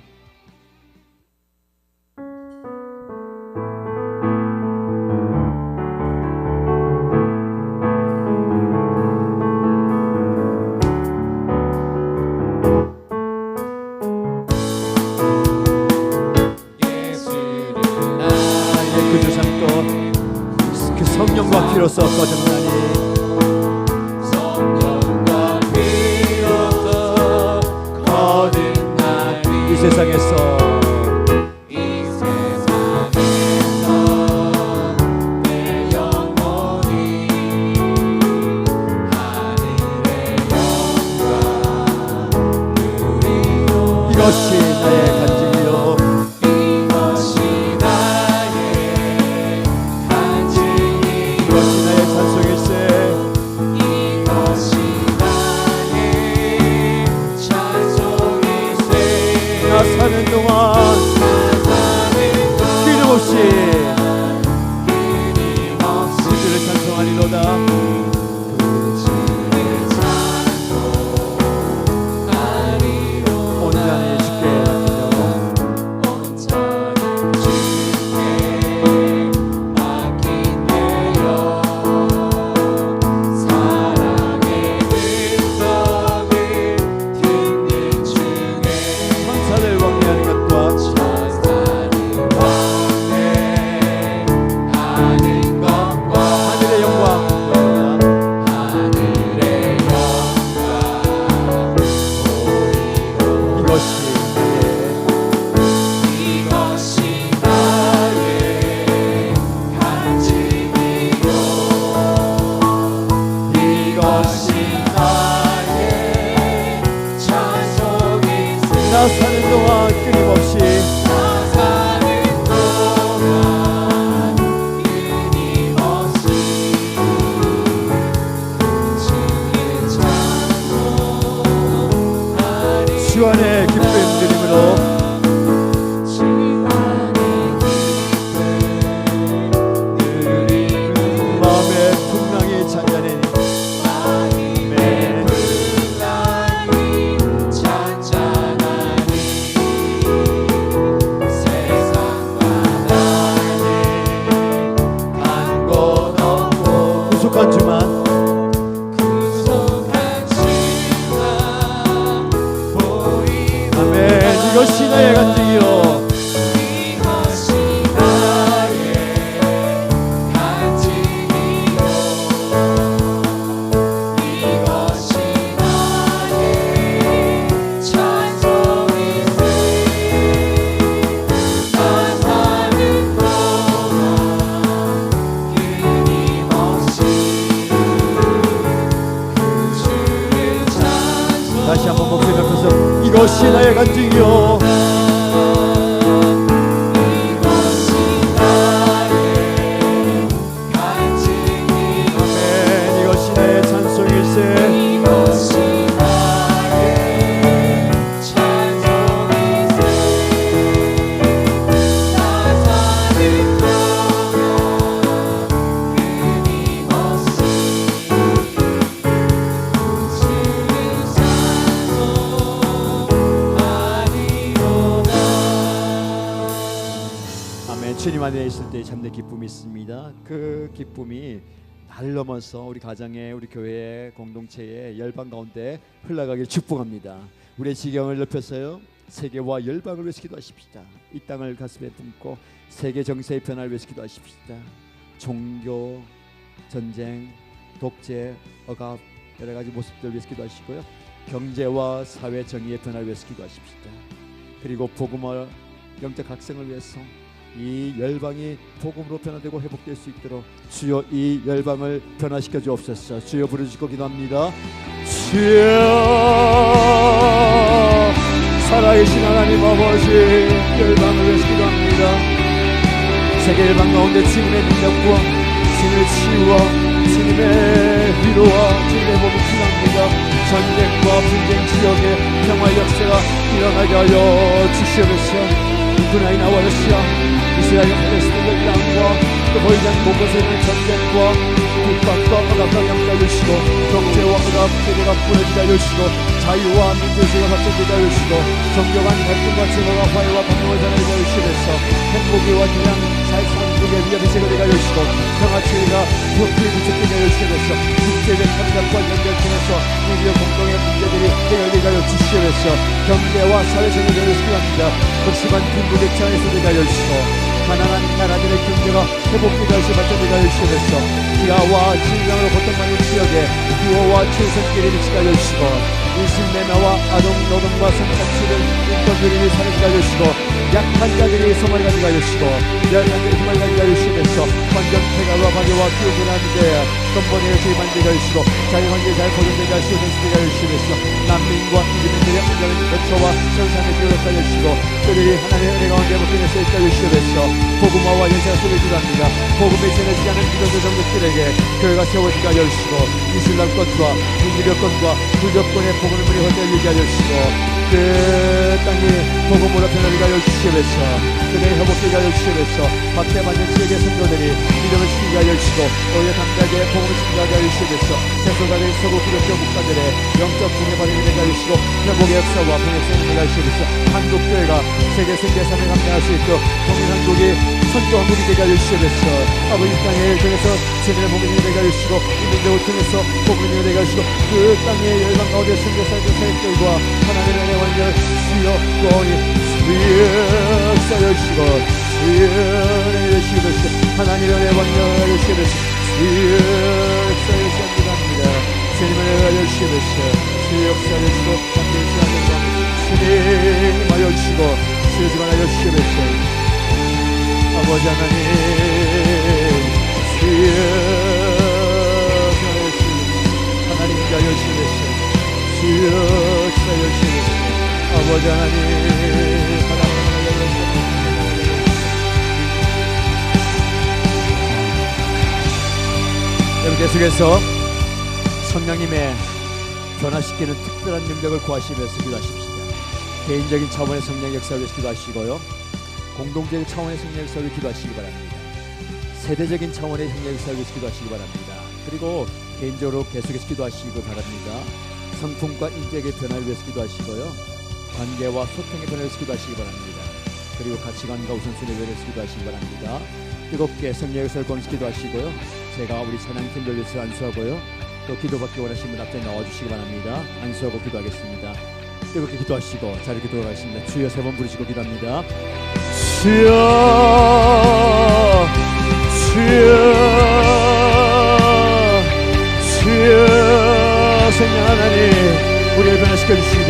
C: 구주 삼고 그 성령과 피로써 거듭나니
B: 성령과 피로써 거듭나니
C: 이 세상에서
B: 이 세상에서 내 영혼이 하늘의 영광 누리요.
C: 이것이 나의 간증이요
B: 이것이 나의 간증이요.
C: 이것이 나의 찬송일세.
B: 이것이 나의 찬송일세.
C: 나 사는 동안 끊임없이 그주를 찬송하리로다. 온전히 주께
B: 맡기며 사랑의 음성을 듣는 중에
C: 천사들 왕래하는 것과
B: 천사를 왕래하는 것과
C: 하늘의 영광
B: 하늘의 영광
C: 이것이
B: 이것이 나의 간증이요. 이것이 나의 찬송이세.
C: 나 사는 동안 끊임없이
B: 나 사는 동안 끊임없이 주의 찬송하리.
C: 주 안에 기쁨 드림으로
B: 주 안에 기쁨 누리고
C: 마음의 풍랑이 잔잔해.
B: 마음의 풍랑이 잔잔하니 세상과 나의 간 곳 없고
C: 구속한 주만
B: 구속한 주만 보이고
C: 아멘. 이것이 나의 간증이요
B: 이것이 나의 간증이요. 이것이 나의 찬송이세. 나 사는 동안 끊임없이 그 주를 찬송.
C: 다시 한번 목소리 높여서 이것이 나의 간증이요
B: 이것이 나의 간증이요.
C: 아멘. 이것이 나의 찬송일세.
B: 이것이 나의 찬송이세. 나 사는 동안 끊임없이 주를 찬송하리로다.
C: 아멘. 주님 안에 있을 때 참된 기쁨이 있습니다. 그 기쁨이 날 넘어서 우리 가정에 우리 교회에 공동체에 열방 가운데 흘러가길 축복합니다. 우리의 지경을 넓혀서요 세계와 열방을 위해서 기도하십시다. 이 땅을 가슴에 품고 세계 정세의 변화를 위해서 기도하십시다. 종교, 전쟁, 독재, 억압 여러 가지 모습들을 위해서 기도하시고요. 경제와 사회 정의의 변화를 위해서 기도하십시다. 그리고 복음화 영적 각성을 위해서 이 열방이 복음으로 변화되고 회복될 수 있도록 주여 이 열방을 변화시켜 주옵소서. 주여 부르짖고 기도합니다. 주여 살아계신 하나님 아버지, 열방을 위해서 기도합니다. 세계 열방 가운데 주님의 능력과 주님의 치유와 주님의 위로와 주님의 복이 필요합니다. 전쟁과 분쟁 지역에 평화 역사가 일어나게 하여 주시옵소서. 우크라이나 러시아 이스라엘 팔레스타인 땅과 또 보이지 않는 곳곳에 있는 전쟁과 국박과 억압과 양가 주시고 경제와 억압 세계가 부러지게 하여 주시고 자유와 민주주의가 발전되게 하여 주시고 정교한 갈등과 증오가 화해와 방법을 전하게 하여 주시면서 행복이와 그냥 사회상국의 위협이 제거되게 하여 주시고 평화체계가 부풀이 부족되게 하여 주시면서 국제적 협력과 연결 통해서 우리의 공동의 문제들이 해결되게 하여 주시면서 경제와 사회적인 연결을 필요합니다. 극심한 빈부격차에서 되게 하여 주시고 가난한 나라들의 경제가 회복되게 하시고 발전되게 하여 주시면서 기아와 질병으로 고통받는 지역에 구호와 최선길이 미치게 하여 주시고 인신매매와 아동 노동과 성착취를 인권주의를 사라지게 하여 주시고 약한 자들이 소망을 가지게 하여 주시고 열방들이 소망을 가지게 하여 주시면서 환경 폐가와 방해와 기후변화 문제에 근본에 저희만들게 하여 주시고 자유관계 잘 보존되게 하시고 전수되게 하여 주시면서 난민과 이주민들의 안전한 거처와 생산을 기울여 하여 주시고 그들이 하나님의 은혜 가운데 복되게 서 있게 하여 주시면서 복음화와 연세가 속에 기도합니다. 복음의 전해지지 않은 기도자 정족들에게 교회가 세워지게 하여 주시고 이슬람권과 불교권과 불교권의 복음의 문이 헛되게 하여 주시고 그 땅이 복음으로 변하게 하여 주시면서 그들의 회복되게 하여 주시면서 박대받는 지역의 성도들이 믿음을 지키게 하여 주시고 오히려 담대하게 복음을 증거하게 하여 주시면서 세속화된 서구 기독교 국가들의 영적 분해받음이 되게 하여 주시고 회복의 역사와 변혁성을 되게 하여 주시면서 한국교회가 세계 선교사를 감당할 수 있도록 동일한국이 선교한국이 되게 하여 주시면서 아버지 땅에 통해서 세계의 복음이 되게 하여 주시고 인민족을 통해서 복음이 되게 하여 주시고 그 땅의 열방 가운데 선교사들 사역들과 하나님의 은혜 완전 주여 구원이 주여 쌓여 주시고 주여 은혜 주시면서 하나님의 은혜 완전 주시면서 주여 쌓여 주시옵니다. 주님의 은혜 완전 주시면서 주여 역사하여 주시고 함께 주시면서 주님 하여 주시고 주여 하여 주시면서 아버지 하나님 주여 하나님 하여 주시면서 주여 하여 주시면서 아버지 하나님 여러분 계속해서 성령님의 변화시키는 특별한 능력을 구하시면서 기도하십시다. 개인적인 차원의 성령 역사를 위해서 기도하시고요, 공동체의 차원의 성령 역사를 위해서 기도하시기 바랍니다. 세대적인 차원의 성령 역사를 위해서 기도하시기 바랍니다. 그리고 개인적으로 계속해서 기도하시기 바랍니다. 성품과 인격의 변화를 위해서 기도하시고요, 관계와 소통의 변화를 위해서 기도하시기 바랍니다. 그리고 가치관과 우선순위에 대해서 기도하시기 바랍니다. 뜨겁게 성령 역사를 공식 기도하시고요, 제가 우리 찬양팀들 위해서 안수하고요, 또 기도받기 원하시는 분 앞에 나와주시기 바랍니다. 안수하고 기도하겠습니다. 뜨겁게 기도하시고 자리에 돌아가겠습니다. 주여 세 번 부르시고 기도합니다. 주여 주여 주여 성령 하나님 우리를 변화시켜 주시되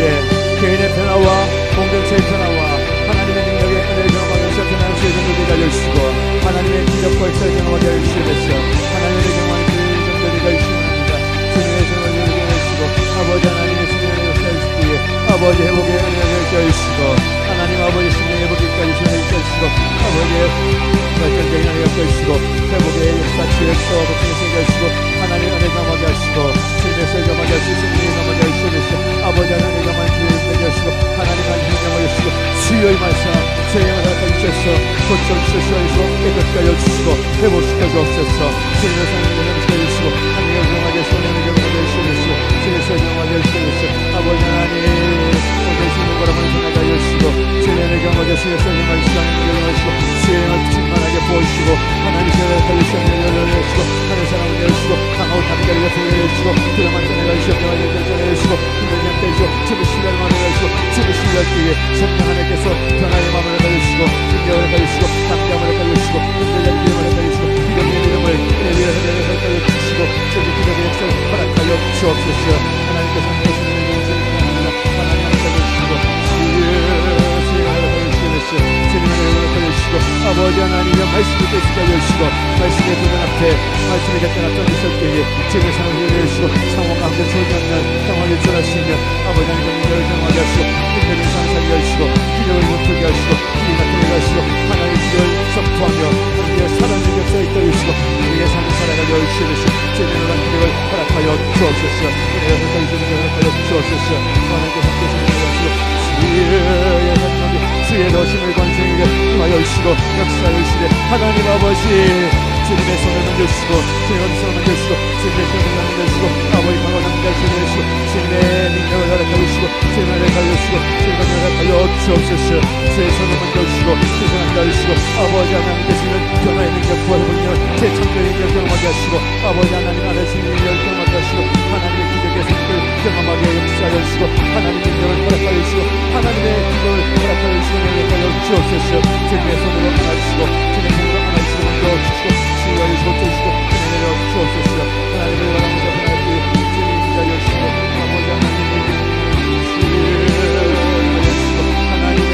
C: 개인의 변화와 공동체의 변화와 하나님의 능력의 은혜를 경험하면서 변화할 수 있는 것을 알려주시고 하나님의 기적과 역사를 경험하게 하여 주시면서 하나님의 경험하는 그 정도를 알려주시기 바랍니다. 주님의 성령을 알려주시고 아버지 하나님의 성령을 역사해 주시기에 아버지 회복의 은혜를 역사해 주시고 하나님 아버지 성령의 회복까지 시원하게 해주시고 아버지의 결정적인 은혜 역사해 주시고 회복의 역사 지혜서 복음의 세계 하시고 하나님의 은혜 감하게 하시고 주님의 설 감하게 하시고 주님의 감하게 하시면서 아버지 하나님의 감한 주의 되게 하시고 하나님 하나님의 감하게 하시고 주여의 말씀 주의 영을 하여 주셔서 고쳐 주셔서 깨끗하게 하여 주시고 회복시켜 주옵소서. 주님의 성령을 회복시켜 주시고 하나님의 경험하게 하시고 하나님의 경험하게 하시면서 주의 설 경험하게 하시면서 아버지 하나님 오늘 주는 거라고 생각하게 하여 주시고 주님의 경험하게 주의 설 경험하게 하시고 하나님의 경험하시고 주의 영을 충만하게 부어주시고 하나님의 생각을 하여 주시고 하나님의 주시고 하나님의 사랑을 내주시고 강하고 담대하게 내주시고 그들만 전해가 주시고 병을 전해주시고 힘을 내주시고 주의 신뢰를 만들어주시고 주의 신뢰할 때에 성령 하나님께서 변화의 마음을 가져주시고 인격을 가져주시고 담대함을 가져주시고 흔들리는 믿음을 가져주시고 기도의 믿음을 은혜를 가져주시고 저기 기도의 역사를 허락하여 주옵소서. 하나님께서 하나님 가져주시고 주님을 가져주시고 아버지 여주시고 말씀의 도전 앞에 말씀의 대권 앞에 있을 때에 지금의 상황을 여주시고 상황과 함께 소리하면 상황을 전할 수 있는 아버지 하나님 은혜를 경험하게 하시고 힘내는 상상이 하시고 기력을 못하게 하시고 기가 통하게 하시고 하나님의 기력을 선포하며 하나님의 사랑을 역사에 있게 해주시고 우리의 삶을 살아가게 해주시고 제대로한 기력을 허락하여 주옵소서. 은혜를 허락하여 주옵소서. 하나님께 함께 하시고 주의 도심을 관생에게 임하여 주시고 역사하여 주시되 하나님 아버지 주님의 손을 만져주시고 주님의 손을 만져주시고 주님의 손을 만져주시고 아버지 강한 남자 주님을 주시고 주님의 능력을 허락하여 주시고 주님을 허락하여 주시고 주님을 허락하여 주옵소서. 주의 손을 만져주시고 주님을 만져주시고 아버지 하나님께서는 변화의 능력 부활의 능력 재창조의 능력 경험하게 하시고 아버지 하나님 안에 주님의 능력을 경험하게 하시고 하나님의 기적의 생각을 경험하게 역사하여 주시고 하나님의 능력을 허락하여 주시고 하나님의 기적을 허락하여 주시고 능력하여 주옵소서. 주님의 손으로 안아주시고 주님의 손으로 안아주시고 만져주시고 주님의 손으로 주시고 은혜를 주옵소서. 하나님의 바람을 하나님께 주님의 기자여 주시고 아버지 하나님의 주시고 하나님의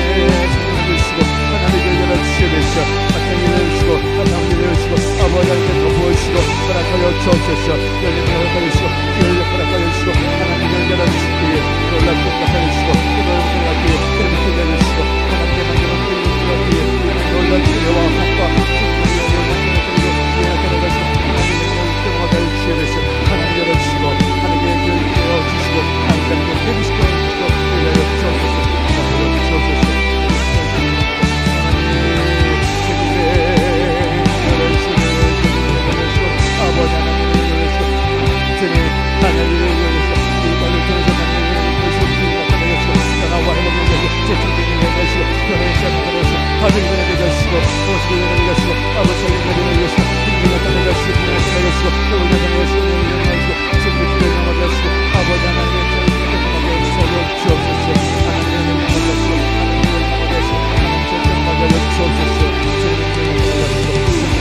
C: 성령을 주시고 하나님의 열어 주시옵소서. 하나님의 열어 주시고 하나님의 열어 주시고 아버지 하나님께 덮어주시고 허락하여 주옵소서. 열림을 허락하여 주시고 기회를 허락하여 주시고 하나님의 열어 주시기에 놀랍게 허락하여 주시고 기도를 허락하여 주시고 기회를 주시고 하나님의 만족을 허락하여 주시고 놀랍게 기회와 합과 하나님 열어주시고 하나님의 교육을 열어주시고 하나님의 회복시켜 주시고 은혜를 주옵소서. 은혜를 주옵소서. 아버지 하나님을 열어주시고 주님 하나님을 열어주시고 이 땅을 통해서 하나님을 열어주시고 변화와 회복을 열어주시고 재창조를 열어주시고 변화의 시작을 열어주시고 가정을 열어주시고 모습을 열어주시고 아버지의 열어주시고 힘을 열어주시고 주시고 또우리가 되시고 영광하시고 주님의 기도를 영광하게 하시고 아버지 하나님의 기도를 영광하게 하시고 주옵소서. 하나님의 영광하게 하시고 하나님의 영광하게 하시고 하나님의 영광하게 하시고 주옵소서. 주님의 기도를 영광하게 하시고 주시고